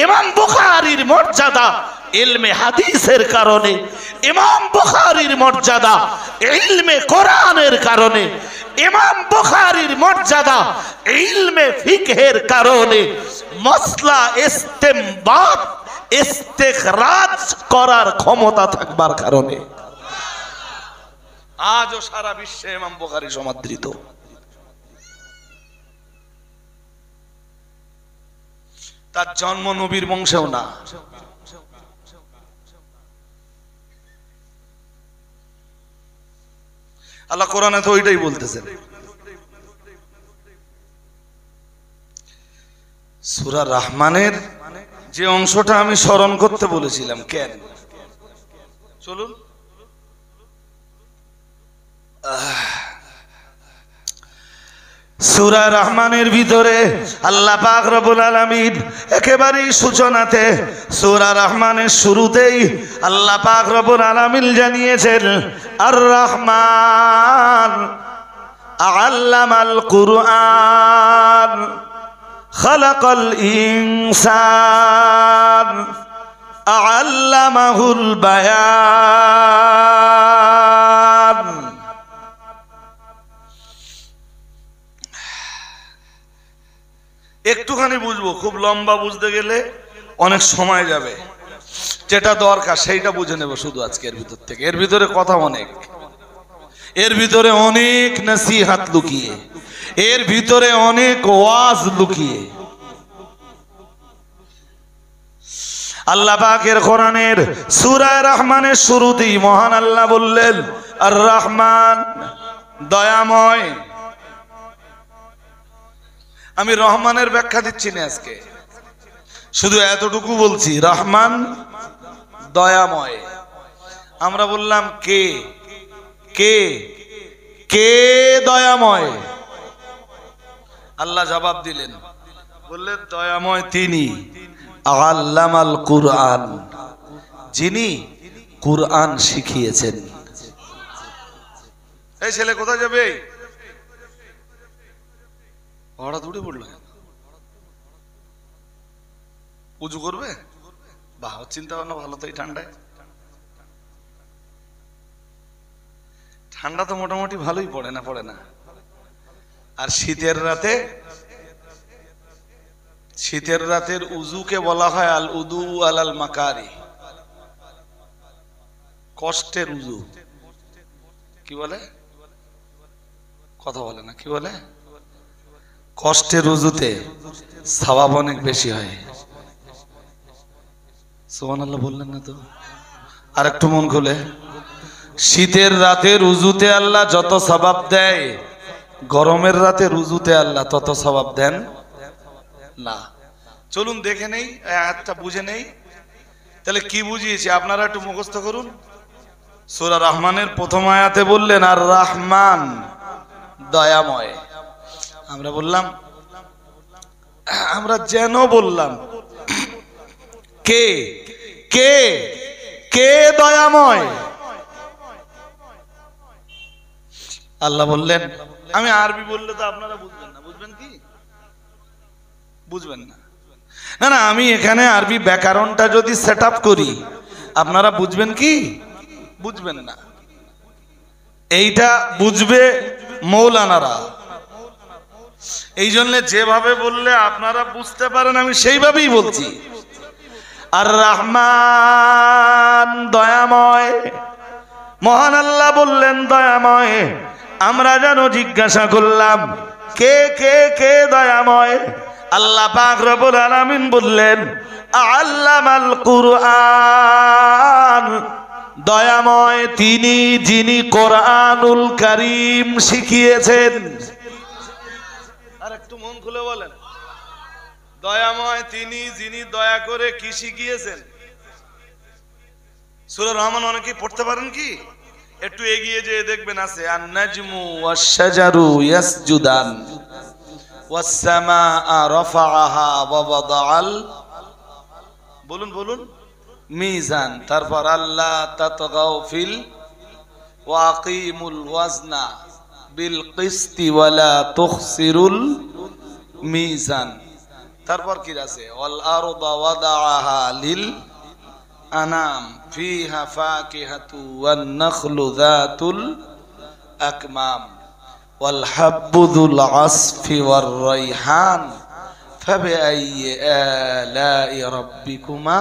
ইমাম বুখারীর মর্যাদা ইলমে হাদিসের কারণে, ইমাম বুখারীর মর্যাদা ইলমে কোরআনের কারণে, ইমাম বুখারীর মর্যাদা ইলমে ফিকহের কারণে, মাসলা ইস্তেমবাত ইস্তেখরাজ করার ক্ষমতা থাকবার কারণে আজও সারা বিশ্বে ইমাম বুখারী সমাদৃত। তার জন্ম নবীর বংশেও না। আল্লাহ কোরআনে তো ওইটাই বলতেছেন। সূরা রহমানের যে অংশটা আমি স্মরণ করতে বলেছিলাম, কেন চলুন সূরা রহমানের ভিতরে আল্লাহ পাক রব্বুল আলামিন একেবারেই সূচনাতে সূরা রহমানের শুরুতেই আল্লাহ পাক রব্বুল আলামিন জানিয়েছেন আর রহমান আল্লামাল কুরআন খালাকাল ইনসান আল্লামাহুল বায়ান। একটুখানি বুঝবো, খুব লম্বা বুঝতে গেলে অনেক সময় যাবে। যেটা দরকার সেইটা বুঝে নেব শুধু আজকে এর ভিতর থেকে। এর ভিতরে কথা অনেক, এর ভিতরে অনেক নসিহত লুকিয়ে, এর ভিতরে অনেক ওয়াজ লুকিয়ে। আল্লাহ পাকের কোরআনের সূরা রহমানের শুরুতেই মহান আল্লাহ বললেন আর রহমান, দয়াময়। আমি রহমানের ব্যাখ্যা দিচ্ছি না আজকে, শুধু এতটুকু বলছি, রহমান দয়াময়। আমরা বললাম কে কে কে দয়াময়? আল্লাহ জবাব দিলেন, বললেন দয়াময় তিনি আল্লামাল কুরআন, যিনি কুরআন শিখিয়েছেন। এই ছেলে কোথায় যাবে? হঠাৎ উঠে পড়লো, উজু করবে? বাহ, চিন্তা ভাবনা ভালো। তো এই ঠান্ডায়, ঠান্ডা তো মোটামুটি ভালোই পড়ে না। আর শীতের রাতের উজুকে বলা হয় আল উদু আলাল মাকারি, কষ্টের উজু। কি বলে? কথা বলে না, কি বলে? কষ্টের উজুতে সওয়াব অনেক বেশি হয়। সুবহানাল্লাহ বললেন না তো? আর একটু মন খুলে, শীতের রাতের উজুতে আল্লাহ যত সওয়াব দেয়, গরমের রাতের উজুতে আল্লাহ তত সওয়াব দেন না। চলুন দেখে নেই, আয়াতটা বুঝে নেই। তাহলে কি বুঝিয়েছি আপনারা একটু মুখস্থ করুন। সূরা রহমানের প্রথম আয়াতে বললেন আর রহমান, দয়াময়। আমরা বললাম, আমরা যেন বললাম কে কে কে দয়াময়? আল্লাহ বললেন, আমি আরবি বললে তো আপনারা বুঝবেন না। বুঝবেন কি? বুঝবেন না? না, আমি এখানে আরবি ব্যাকরণটা যদি সেট আপ করি, আপনারা বুঝবেন কি? বুঝবেন না। এইটা বুঝবে মৌলানারা। এই জন্য যেভাবে বললে আপনারা বুঝতে পারেন, আমি সেইভাবেই বলছি। আর রহমান, দয়াময়। মহান আল্লাহ বললেন দয়াময়। আমরা যেন জিজ্ঞাসা করলাম কে কে কে দয়াময়? আল্লাহ পাক রব্বুল আলামিন বললেন আল্লামাল কুরআন, দয়াময় তিনি যিনি কোরআনুল কারীম শিখিয়েছেন। আর একটু মন খুলে বলেন, দয়াময় তিনি যিনি দয়া করে কি শিখিয়েছেন? সূরা রহমান অনেকেই পড়তে পারেন কি? একটু এগিয়ে যেয়ে দেখবেন আছে আন নাজমু ওয়াশ শাজারু ইয়াসজুদান ওয়াস সামাআ রাফাআহা ওয়া ওয়াদাআল, বলুন মিজান। তারপর আল্লাহ তাতগাউ ফিল ওয়াকিমুল ওয়াজনা বিল কিসতি ওয়ালা তুখসিরুল মিজান। তারপর কি আছে? ওয়াল আরদা ওয়াদাআহা লিল আনাম ফিহা ফাকিহাতু ওয়ান নাখলু যাতুল আকমাম ওয়াল হাব্বু যুল আসফি ওয়ার রাইহান ফাবিআইয়ি আলাই রাব্বিকুমা।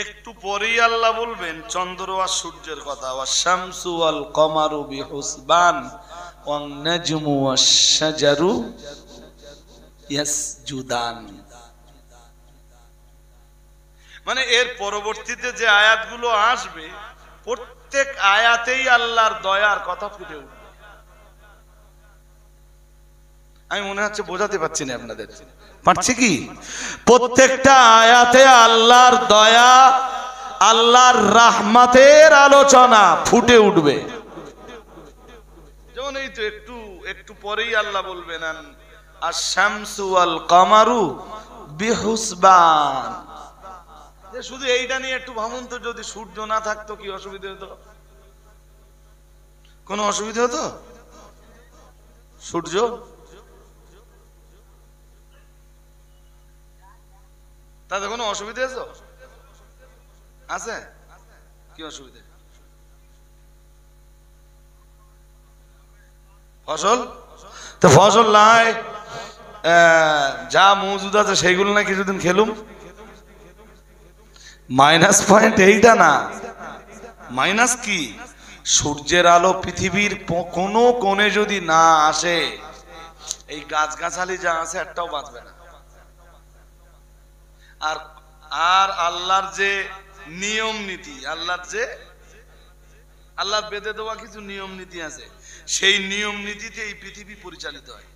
একটু পরেই আল্লাহ বলবেন চন্দ্র আর সূর্যের কথা। ওয়াশ শামসু ওয়াল কমারু বিহুসবান ওয়ান নাজমু ওয়াশ শাজারু ইয়াসজুদান। মানে এর পরবর্তীতে যে আয়াতগুলো আসবে, প্রত্যেক আয়াতেই আল্লাহর দয়ার কথা ফুটে উঠবে। আমি মনে হচ্ছে বোঝাতে পারছি না আপনাদের, পারছি কি? প্রত্যেকটা আয়াতে আল্লাহর দয়া, আল্লাহর রাহমাতের আলোচনা ফুটে উঠবে। যেমন এই তো একটু পরেই আল্লাহ বলবেন আশ-শামসু ওয়াল কামারু বিহুসবান। শুধু এইটা নিয়ে একটু ভাবুন তো, যদি সূর্য না থাকতো কি অসুবিধা হতো? কোনো অসুবিধা হতো? সূর্য তাতে কোনো অসুবিধা আছে? কি অসুবিধা? ফসল তো ফসল নাই, যা মজুদ আছে সেইগুলো না কিছুদিন খেলুম। মাইনাস পয়েন্ট এইটা না। মাইনাস কি? সূর্যের আলো পৃথিবীর কোনো কোণে যদি না আসে, এই গাছগাছালি যা আছে একটাও বাঁচবে না। আর আর আল্লাহর যে নিয়ম নীতি, আল্লাহর বেঁধে দেওয়া কিছু নিয়ম নীতি আছে, সেই নিয়ম নীতিতে এই পৃথিবী পরিচালিত হয়।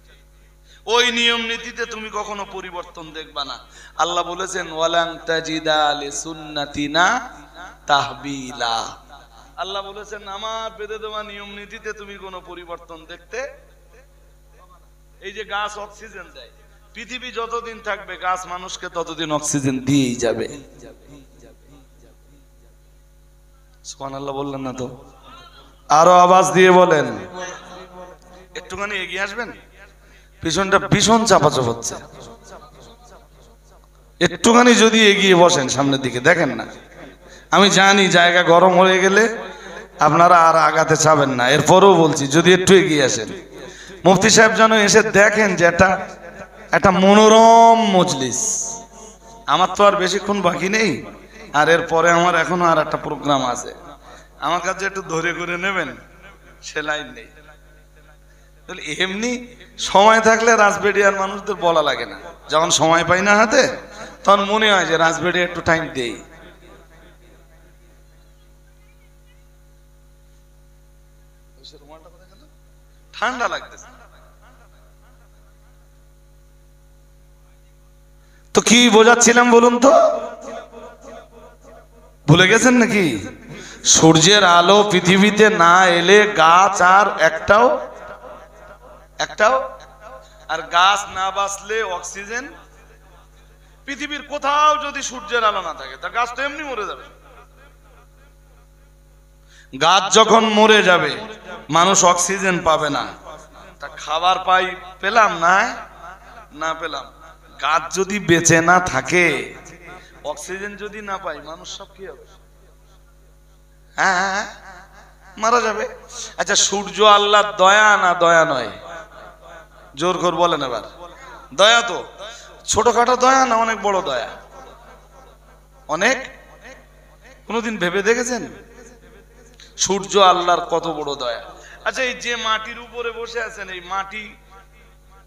ওই নিয়ম নীতিতে তুমি কখনো পরিবর্তন দেখবা না। আল্লাহ বলেছেন ওয়ালাং তাজিদা লিসুন্নাতিনা তাহবিলা। আল্লাহ বলেছেন আমার বেঁধে দেওয়া নিয়ম নীতিতে তুমি কোনো পরিবর্তন দেখতে। এই যে গাছ অক্সিজেন দেয়, পৃথিবী যতদিন থাকবে গাছ মানুষকে ততদিন অক্সিজেন দিয়েই যাবে। সুবহানাল্লাহ বললেন না তো? আরো আওয়াজ দিয়ে বলেন। একটুখানি এগিয়ে আসবেন, পিছনটা ভীষণ চাপাচাপ হচ্ছে। একটুখানি যদি এগিয়ে বসেন সামনের দিকে, দেখেন না, আমি জানি জায়গা গরম হয়ে গেলে আপনারা আর আগাতে চাবেন না, এরপরেও বলছি যদি একটু এগিয়ে আসেন। মুফতি সাহেব যেন এসে দেখেন যে একটা মনোরম মজলিস। আমার তো আর বেশিক্ষণ বাকি নেই, আর এরপরে আমার এখনো আর একটা প্রোগ্রাম আছে। আমার কাছে একটু ধরে করে নেবেন, সে লাইন নেই। এমনি সময় থাকলে রাজবেড়িয়ার মানুষদের বলা লাগে না, যখন সময় পাই না হাতে তখন মনে হয় যে রাজবেড়িয়া একটু টাইম দেই। ঠান্ডা লাগতেছে তো কি বোঝাচ্ছিলাম বলুন তো? ভুলে গেছেন নাকি? সূর্যের আলো পৃথিবীতে না এলে গাছ আর একটাও আর গাছ না বাঁচলে অক্সিজেন। পৃথিবীর কোথাও যদি সূর্যের আলো না থাকে তা গাছ তো এমনি মরে যাবে। গাছ যখন মরে যাবে মানুষ অক্সিজেন পাবে না, তা খাবার পেলাম না পেলাম। গাছ যদি বেঁচে না থাকে, অক্সিজেন যদি না পাই, মানুষ সব কি হবে? হ্যাঁ, মারা যাবে। আচ্ছা, সূর্য আল্লাহর দয়া না দয়া নয়? জোর করে বলেন এবার। দয়া তো ছোটখাটো দয়া না অনেক বড় দয়া? অনেক। কোনদিন ভেবে দেখেছেন সূর্য আল্লাহর কত বড় দয়া? আচ্ছা, এই যে মাটির উপরে বসে আছেন, এই মাটি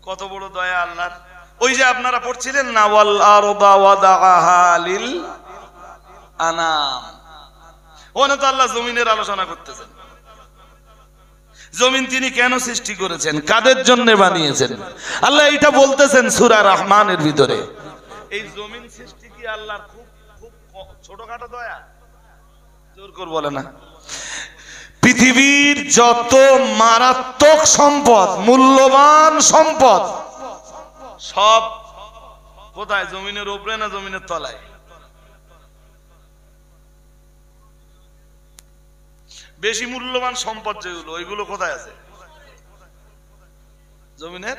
কত বড় দয়া আল্লাহর। ওই যে আপনারা পড়ছিলেন না, ওয়াল আরদা ওয়াদাআহা লিল আনাম, ওখানে তো আল্লাহ জমিনের আলোচনা করতেছেন। জমিন তিনি কেন সৃষ্টি করেছেন, কাদের জন্য বানিয়েছেন, আল্লাহ এটা বলতেছেন সূরা রহমানের ভিতরে। এই জমিন সৃষ্টি কি আল্লাহর খুব ছোটখাটো দয়া? জোর করে বলে না। পৃথিবীর যত মারাত্মক সম্পদ, মূল্যবান সম্পদ, সব কোথায়? জমিনের উপরে না জমিনের তলায়? বেশি মূল্যবান সম্পদ যেগুলো, ওইগুলো কোথায় আছে? জমিনের।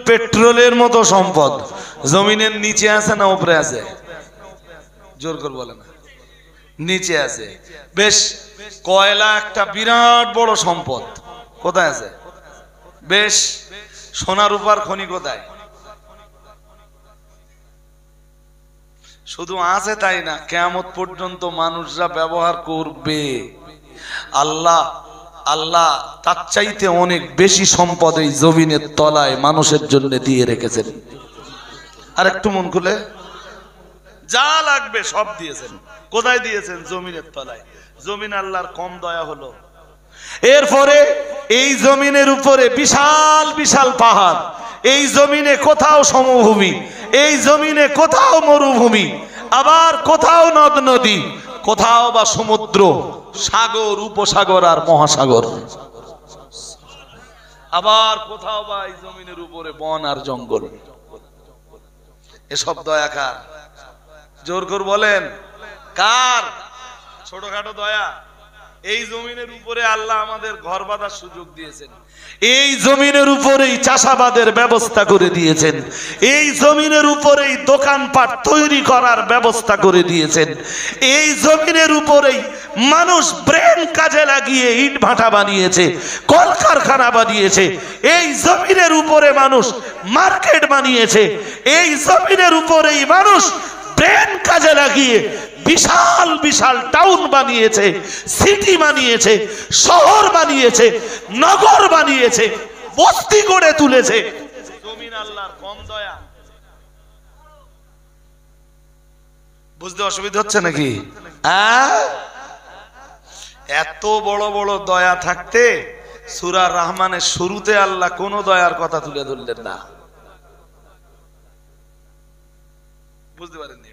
পেট্রোলের মতো সম্পদ জমিনের নিচে আছে না উপরে আছে? জোর করে বলে না। নিচে আছে। বেশ, কয়লা একটা বিরাট বড় সম্পদ, কোথায় আছে? বেশ, সোনা রূপার খনি কোথায়? শুধু আছে তাই না, কিয়ামত পর্যন্ত মানুষরা ব্যবহার করবে। আল্লাহ তার চাইতে অনেক বেশি সম্পদ এই জমিনের তলায় মানুষের জন্য দিয়ে রেখেছেন। আর একটু মন খুলে, যা লাগবে সব দিয়েছেন। কোথায় দিয়েছেন? জমিনের তলায়। জমিন আল্লাহর কম দয়া হলো? এরপরে এই জমিনের উপরে বিশাল বিশাল পাহাড়, এই জমিনে কোথাও সমভূমি, এই জমিনে কোথাও মরুভূমি, আবার কোথাও নদ নদী, কোথাও বা সমুদ্র, সাগর, উপসাগর আর মহাসাগর, আবার কোথাও বা এই জমিনের উপরে বন আর জঙ্গল। এসব দয়া কার? জোর করে বলেন কার? ছোটখাটো দয়া? এই জমিনের উপরে আল্লাহ আমাদের ঘর বাঁধার সুযোগ দিয়েছেন, এই জমিনের উপরেই চাষাবাদের ব্যবস্থা করে দিয়েছেন, এই জমিনের উপরেই দোকানপাট তৈরি করার ব্যবস্থা করে দিয়েছেন, এই জমিনের উপরেই মানুষ ব্রেন কাজে লাগিয়ে ইট ভাটা বানিয়েছে, কলকারখানা বানিয়েছে, এই জমিনের উপরে মানুষ মার্কেট বানিয়েছে, এই জমিনের উপরেই মানুষ ব্রেন কাজে লাগিয়ে বিশাল বিশাল টাউন বানিয়েছে, সিটি বানিয়েছে, শহর বানিয়েছে, নগর বানিয়েছে, বস্তি গড়ে তুলেছে। জমিন আল্লাহর কম দয়া? বুঝতে অসুবিধা হচ্ছে নাকি? এত বড় বড় দয়া থাকতে সূরা রহমানের শুরুতে আল্লাহ কোন দয়ার কথা তুলে ধরলেন না। বুঝতে পারেননি?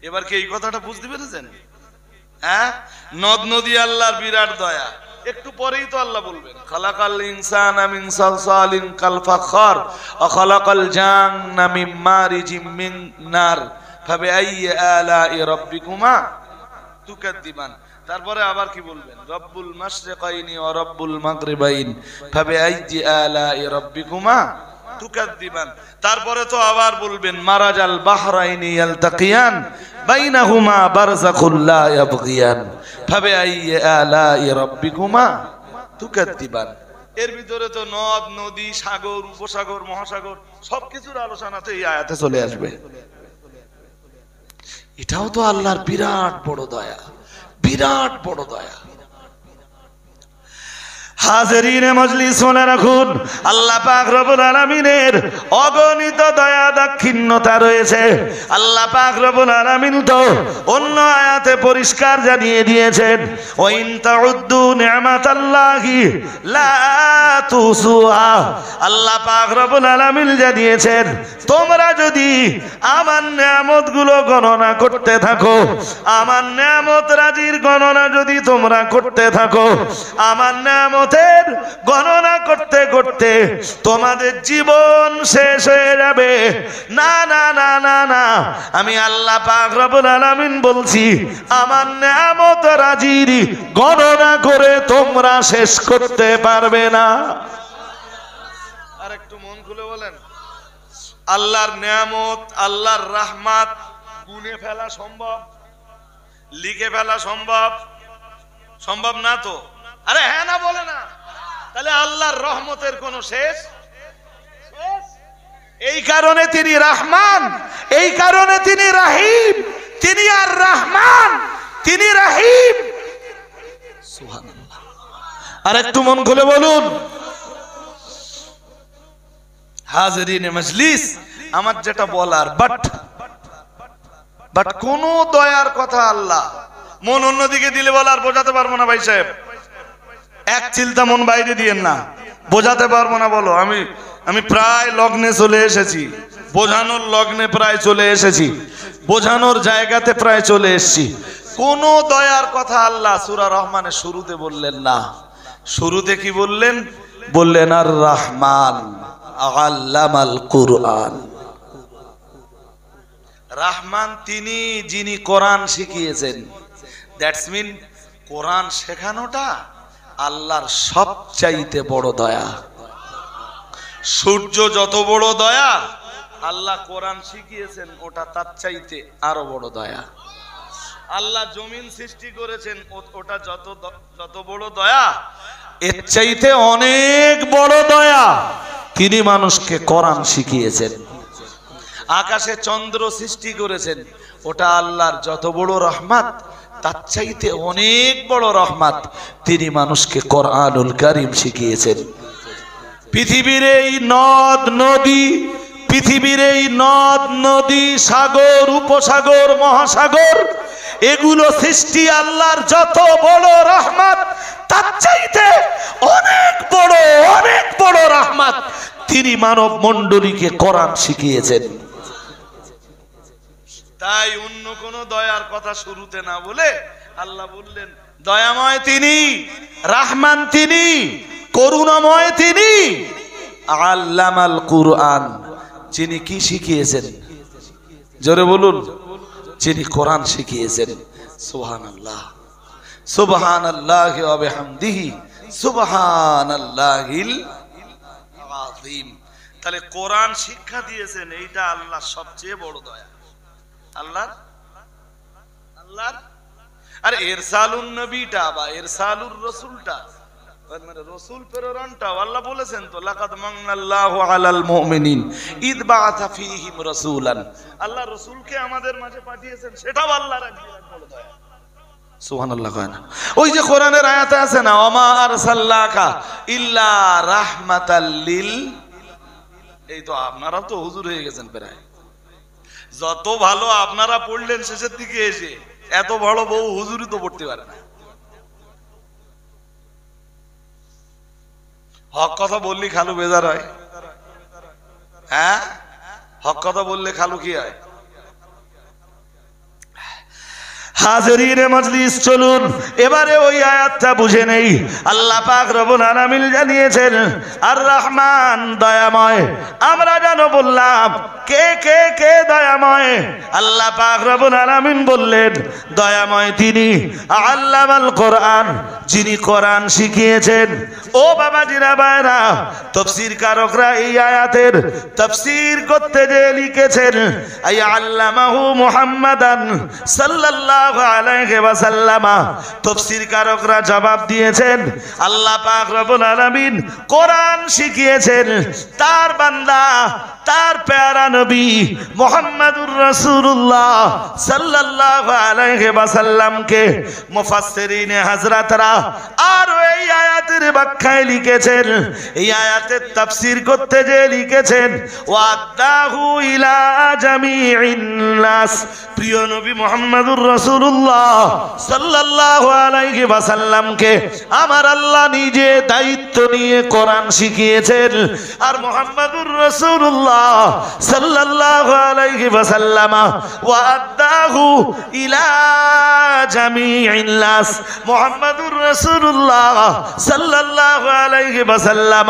এবার কি এই কথাটা বুঝতে পেরেছেন? নদ নদী আল্লাহর বিরাট দয়া। একটু পরেই তো আল্লাহ বলবেন খালাকাল ইনসানা মিন সালসালিন কাল ফাখর ওয়া খালাকাল জান্না মিন মারিজিম মিন নার ফাবিআইয়ি আলা'i রাব্বিকুমা তুকাদ্দিবান। তারপরে আবার কি বলবেন? রব্বুল মাশরিকাইনি ওয়া রব্বুল মাগরিবাইন ফাবিআইয়ি আলা'i রাব্বিকুমা তুকাদ্দিবান। তারপরে তো আবার বলবেন মারাজাল বাহরাইনি ইয়ালতাকিয়ান বাইনাহুমা বারযাখুল লা ইয়াবগিয়ান ফাবিআইয়ি আলা'i রাব্বিকুমা তুকাদ্দিবান। এর ভিতরে তো নদ নদী, সাগর, উপসাগর, মহাসাগর সবকিছুর আলোচনা তো এই আয়াতে চলে আসবে। এটাও তো আল্লাহর বিরাট বড় দয়া, বিরাট বড় দয়া। হাজিরিনে মজলিস শুনে রাখুন, আল্লাহ পাক রব্বুল আলামিনের অগণিত দয়া দাক্ষিণ্যতা রয়েছে। আল্লাহ পাক রব্বুল আলামিন তো অন্য আয়াতে পরিষ্কার জানিয়ে দিয়েছেন ওয়া ইন তাউদ্দু নি'মাতাল্লাহি লা তুসুহা। আল্লাহ পাক রব্বুল আলামিন জানিয়েছেন তোমরা যদি আমার নিয়ামতগুলো গণনা করতে থাকো, আমার নিয়ামত রাজির গণনা যদি তোমরা করতে থাকো, আমার নিয়ামতের গণনা করতে করতে তোমাদের জীবন শেষ হয়ে যাবে। না না না না না, আমি আল্লাহ পাক রব্বুল আলামিন বলছি আমার নিয়ামত রাজির গণনা করে তোমরা শেষ করতে পারবে না। আর একটু মন খুলে বলেন, আল্লাহর নিয়ামত, আল্লাহর রহমত গুনে ফেলা সম্ভব? লিখে ফেলা সম্ভব? সম্ভব না তো। আরে হ্যাঁ না বলে না, তাহলে আল্লাহর রহমতের কোন শেষ? এই কারণে তিনি রহমান, এই কারণে তিনি রহিম, তিনি আর রহমান, তিনি রহিম। সুবহানাল্লাহ। আর একটু মন খুলে বলুন হাজিরিনে মজলিস, আমার যেটা বলার বাট কোন দয়ার কথা আল্লাহ মন অন্যদিকে দিলে বলার বোঝাতে পারবো না ভাই সাহেব। এক চিলতা মন বাইরে দিয়েন না, বোঝাতে পারবো না। বলো আমি প্রায় লগ্নে চলে এসেছি, বোঝানোর লগ্নে প্রায় চলে এসেছি, বোঝানোর জায়গাতে প্রায় চলে এসেছি। কোন দয়ার কথা আল্লাহ সূরা রহমানের শুরুতে বললেন না। শুরুতে কি বললেন? বললেন আর রহমান আল্লামাল কুরআন। রহমান তিনি যিনি কোরআন শিখিয়েছেন। দ্যাটস মিন কোরআন শেখানোটা আল্লাহর সবচাইতে বড় দয়া। সূর্য যত বড় দয়া, আল্লাহ কোরআন শিখিয়েছেন ওটা তার চাইতে আরো বড় দয়া। আল্লাহ জমিন সৃষ্টি করেছেন ওটা যত বড় দয়া, এর চাইতে অনেক বড় দয়া তিনি মানুষকে কোরআন শিখিয়েছেন। আকাশে চন্দ্র সৃষ্টি করেছেন, ওটা আল্লাহর যত বড় রহমত, তার চাইতে অনেক বড় রহমত তিনি মানুষকে কোরআনুল কারীম শিখিয়েছেন। পৃথিবীর এই নদ নদী, পৃথিবীর এই নদ নদী, সাগর, উপসাগর, মহাসাগর, এগুলো সৃষ্টি আল্লাহর যত বড় রহমত, তার চাইতে অনেক বড় রহমত তিনি মানব মণ্ডলীকে কোরআন শিখিয়েছেন। তাই অন্য কোন দয়ার কথা শুরুতে না বলে আল্লাহ বললেন দয়াময় তিনি, রহমান তিনি, করুণাময় তিনি, আল্লামাল কুরআন, যিনি কি শিখিয়েছেন? জোরে বলুন, যিনি কোরআন শিখিয়েছেন। সুবহানাল্লাহ, সুবহানাল্লাহি ওয়া বিহামদিহি, সুবহানাল্লাহিল আযীম। তাহলে কোরআন শিক্ষা দিয়েছেন, এইটা আল্লাহর সবচেয়ে বড় দয়া। আল্লাহর আর ইরসালুন নবীটা বা ইরসালুর রাসূলটা, মানে রাসূল প্রেরণটাও আল্লাহ বলেছেন তো, লাকাদ মান্নাল্লাহু আলাল মুমিনিন ইদ বাআথা ফীহিম রাসূলান। আল্লাহ রাসূলকে আমাদের মাঝে পাঠিয়েছেন, সেটাও আল্লাহর এক বিরাট বড় দয়া। সুবহানাল্লাহ কয় না? ওই যে কোরআনের আয়াতে আছে না, ওমা আরসালনাকা ইল্লা রাহমাতাল লিল, এই তো আপনারা তো হুজুর হয়ে গেছেন প্রায়। যত ভালো আপনারা পড়লেন শেষের দিকে এসে, এত বড় বউ হুজুরই তো পড়তে পারে না। হক কথা বললি খালু বেজার হয়, হ্যাঁ? হক কথা বললে খালু কি হয়? হাজিরিনে মজলিস, চলুন এবারে ওই আয়াতটা বুঝে নেই। আল্লাহ পাক রব্বুল আলামিন জানিয়েছেন আর রহমান দয়াময়। আমরা জানো বললাম কে কে কে দয়াময়? আল্লাহ পাক রব্বুল আলামিন বললেন দয়াময় তিনি। আল্লামাল কোরআন, যিনি কোরআন শিখিয়েছেন। ও বাবাজিরা ভাইরা, তাফসীর কারকরা এই আয়াতের তাফসীর করতে যে লিখেছেন আই আল্লামাহু মুহাম্মাদান সাল্লাল্লাহু আলাইহি ওয়াসাল্লাম। তাফসীর কারকরা জবাব দিয়েছেন আল্লাহ পাক রব্বুল আলামিন কোরআন শিখিয়েছেন তার বান্দা, তার প্যারা নবী মুহাম্মাদুর রাসূলুল্লাহ সাল্লাল্লাহু আলাইহি ওয়াসাল্লামকে। মুফাসসিরিনে হযরতরা আর এই আয়াতের ব্যাখ্যায় লিখেছেন, এই আয়াতের তাফসীর করতে যে লিখেছেন ওয়াদাহু ইলা জামিইন নাস, প্রিয় নবী মুহাম্মাদুর রাসূলুল্লাহ সাল্লাল্লাহু আলাইহি ওয়াসাল্লামকে আমার আল্লাহ নিজে দায়িত্ব নিয়ে কোরআন শিখিয়েছেন। আর মুহাম্মাদুর রাসূলুল্লাহ সাল্লাল্লাহু আলাইহি ওয়াসাল্লাম ওয়াদাহু ইলা জামিইন নাস, মুহাম্মাদুর রাসূলুল্লাহ সাল্লাল্লাহু আলাইহি ওয়াসাল্লাম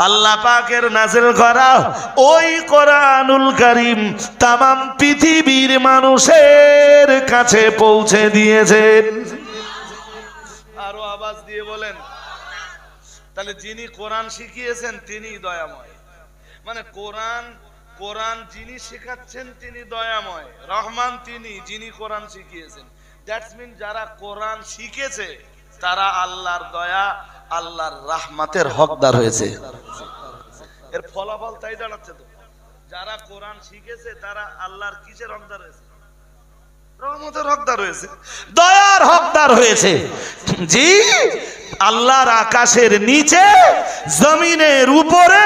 আল্লাহ পাকের নাযিল করা ওই কোরআনুল কারীম तमाम পৃথিবীর মানুষের কাছে পৌঁছে দিয়েছেন। আরো আওয়াজ দিয়ে বলেন, তাহলে যিনি কোরআন শিখিয়েছেন তিনি দয়াময়। মানে কোরআন যিনি শেখাচ্ছেন তিনি দয়াময়, রহমান তিনি যিনি কোরআন শিখিয়েছেন। দ্যাটস মিন যারা কোরআন শিখেছে তারা আল্লাহর দয়া, আল্লাহর রহমতের হকদার হয়েছে। এর ফলাফল তাই দাঁড়াচ্ছে তো, যারা কোরআন শিখেছে তারা আল্লাহর কিসের হকদার হয়েছে? রহমতের হকদার হয়েছে, দয়ার হকদার হয়েছে। জি, আল্লাহর আকাশের নিচে জমিনের উপরে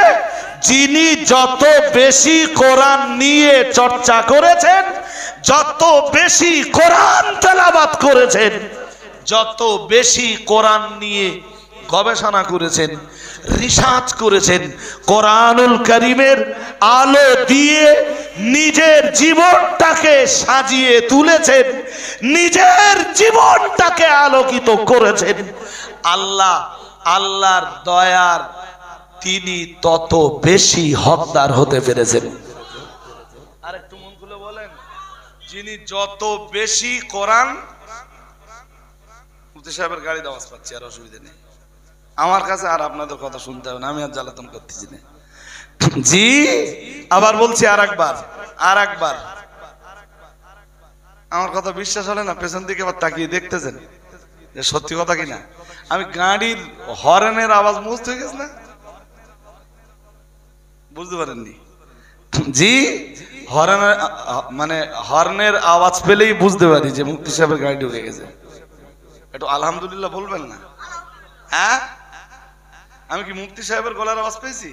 যিনি যত বেশি কোরআন নিয়ে চর্চা করেছেন, যত বেশি কোরআন তেলাওয়াত করেছেন, যত বেশি কোরআন নিয়ে গবেষণা করেছেন, রিসার্চ করেছেন, কোরআনুল কারীমের আলো দিয়ে নিজের জীবনটাকে সাজিয়ে তুলেছেন, নিজের জীবনটাকে আলোকিত করেছেন, আল্লাহর দয়ার তিনি তত বেশি হকদার হতে পেরেছেন। আর একটু মন খুলে বলেন, যিনি যত বেশি কোরআন, মুফতি সাহেবের গাড়ির আওয়াজ পাচ্ছি, আর অসুবিধা নেই আমার কাছে, আর আপনাদের কথা শুনতে হবে না, আমি আর জ্বালাতন করতেছি না। জি, আবার বলছি আর একবার, আমার কথা বিশ্বাস হলে না পেছন দিকে আবার তাকিয়ে দেখতেছেন যে সত্যি কথা কিনা। আমি গাড়ির হর্নের আওয়াজ মুস্ত হয়ে গেছে না, বুঝতে পারেননি? জি, হর্নের আওয়াজ পেলেই বুঝতে পারি যে মুফতি সাহেবের গাড়ি ঢুকে গেছে। একটু আলহামদুলিল্লাহ বলবেন না? হ্যাঁ, আমি কি মুফতি সাহেবের গলার আওয়াজ পেয়েছি?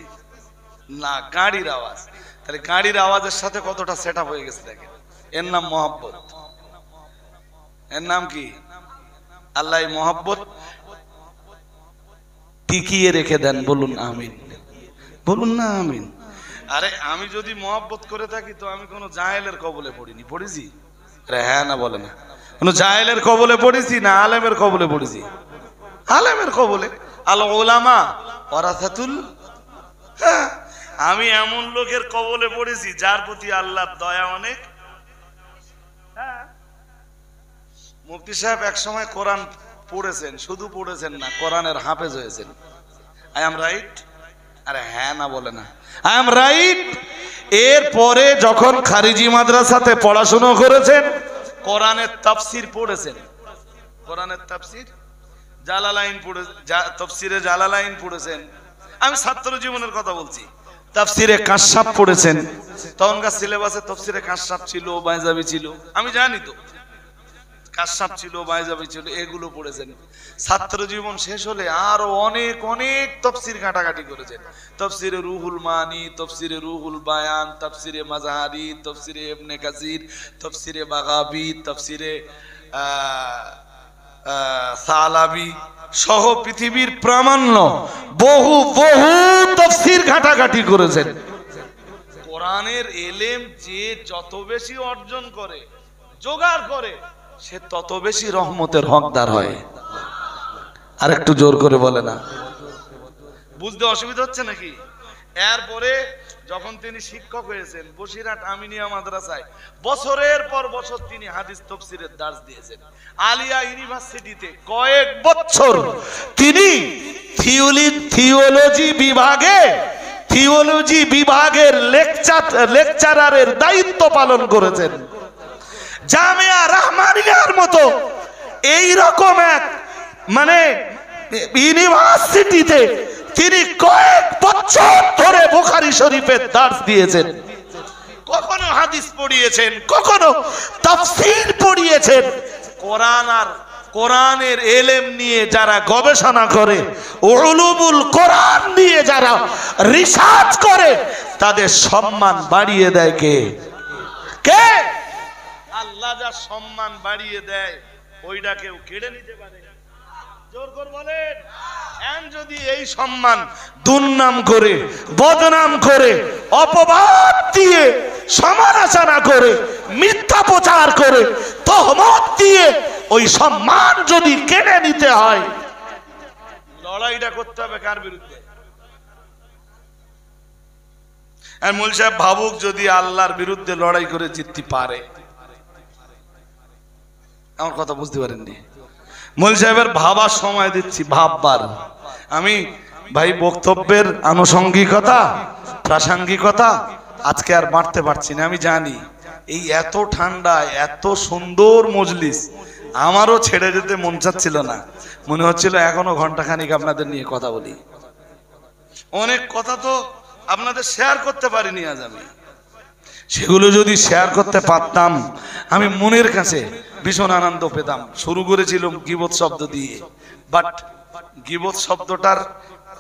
না, গাড়ির আওয়াজ। তাহলে গাড়ির আওয়াজের সাথে কতটা সেট আপ হয়ে গেছে দেখেন। এর নাম মহব্বত। এর নাম কি? আল্লাহ মহব্বত টিকিয়ে রেখে দেন। বলুন আমিন, বলুন না আমিন। আরে আমি যদি মহব্বত করে থাকি তো আমি কোনো জাহেলের কবলে পড়িনি, পড়েছি? হ্যাঁ না বলে না, কোনো জাহেলের কবলে পড়েছি না আলেমের কবলে পড়েছি? আলেমের কবলে। আল উলামা ওয়ারাসাতুল, হ্যাঁ, আমি এমন লোকের কবলে পড়েছি যার প্রতি আল্লাহর দয়া অনেক। হ্যাঁ, মুফতি সাহেব এক সময় কোরআন পড়েছেন, শুধু পড়েছেন না, কোরআনের হাফেজ হয়েছেন। I am right? আরে হ্যাঁ না বলে না, আই এম রাইট। এরপরে যখন খারিজি মাদ্রাসাতে পড়াশোনা করেছেন, কোরআনের তাফসীর পড়েছেন, কোরআনের তাফসীর জালালাইন পড়ে, তাফসিরে জালালাইন পড়েছেন। আমি ছাত্র জীবনের কথা বলছি। তাফসিরে কাশফ পড়েছেন, তখনকার সিলেবাসে তাফসিরে কাশফ ছিল, বাইজাবি ছিল, আমি জানি তো কাশফ ছিল, বাইজাবি ছিল, এগুলো পড়েছেন। ছাত্র জীবন শেষ হলে আরো অনেক অনেক তাফসির ঘাটাঘাটি করেছেন। তাফসিরে রুহুল মানি, তাফসিরে রুহুল বায়ান, তাফসিরে মাজাহারি, তাফসিরে ইবনে কাসির, তাফসিরে বাগাবি, তাফসিরে সালাবি সহ পৃথিবীর প্রামাণ্য বহু বহু তাফসির ঘাটাঘাটি করেছেন। কোরআনের এলেম যে যত বেশি অর্জন করে, জোগাড় করে, সে তত বেশি রহমতের হকদার হয়। আর একটু জোর করে বলে না, বুঝতে অসুবিধা হচ্ছে নাকি? এরপরে যখন তিনি শিক্ষক হয়েছেন বসিরহাট আমিনিয়া মাদ্রাসায়, বছরের পর বছর তিনি হাদিস তাফসিরের দার্স দিয়েছেন। আলিয়া ইউনিভার্সিটিতে কয়েক বছর তিনি থিওলজি বিভাগের লেকচারারের দায়িত্ব পালন করেছেন। জামিয়া রহমানিয়ার মতো এই রকম এক ইউনিভার্সিটিতে তিনি কয়েক বছর ধরে বুখারী শরীফের দার্স দিয়েছেন। কখনো হাদিস পড়িয়েছেন, কখনো তাফসীর পড়িয়েছেন। কোরআনের এলেম নিয়ে যারা গবেষণা করে, উলুমুল কোরআন নিয়ে যারা রিসার্চ করে, তাদের সম্মান বাড়িয়ে দেয় কে? কে? আল্লাহ যা সম্মান বাড়িয়ে দেয় ওইটা কেউ কেড়ে নিতে পারে? জোর করে বলেন। যদি এই সম্মান দুর্নাম করে, বদনাম করে, অপবাদ দিয়ে, সমালোচনা করে, মিথ্যা প্রচার করে, তহমত দিয়ে ওই সম্মান যদি কেড়ে নিতে হয়, লড়াইটা করতে হবে কার বিরুদ্ধে? আর মূল সাহেব ভাবুক যদি আল্লাহর বিরুদ্ধে লড়াই করে জিততে পারে। আমার কথা বুঝতে পারেননি? মূল সাহেবের ভাবার সময় দিচ্ছি, ভাববার। আমি ভাই বক্তব্যের আনুষঙ্গিকতা, প্রাসঙ্গিকতা আজকে আর বাড়তে পারছি না। আমি জানি এই এত ঠান্ডায় এত সুন্দর মজলিস, আমারও ছেড়ে যেতে মন চাচ্ছিল না। মনে হচ্ছিল এখনো ঘন্টাখানিক আপনাদের নিয়ে কথা বলি। অনেক কথা তো আপনাদের শেয়ার করতে পারিনি আজ আমি। সেগুলো যদি শেয়ার করতে পারতাম আমি মনের কাছে ভীষণ আনন্দ পেতাম। শুরু করেছিলাম গীবত শব্দ দিয়ে, বাট গীবত শব্দটার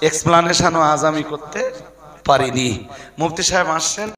এক্সপ্লানেশনও আজ আমি করতে পারিনি। মুফতি সাহেব আসছেন।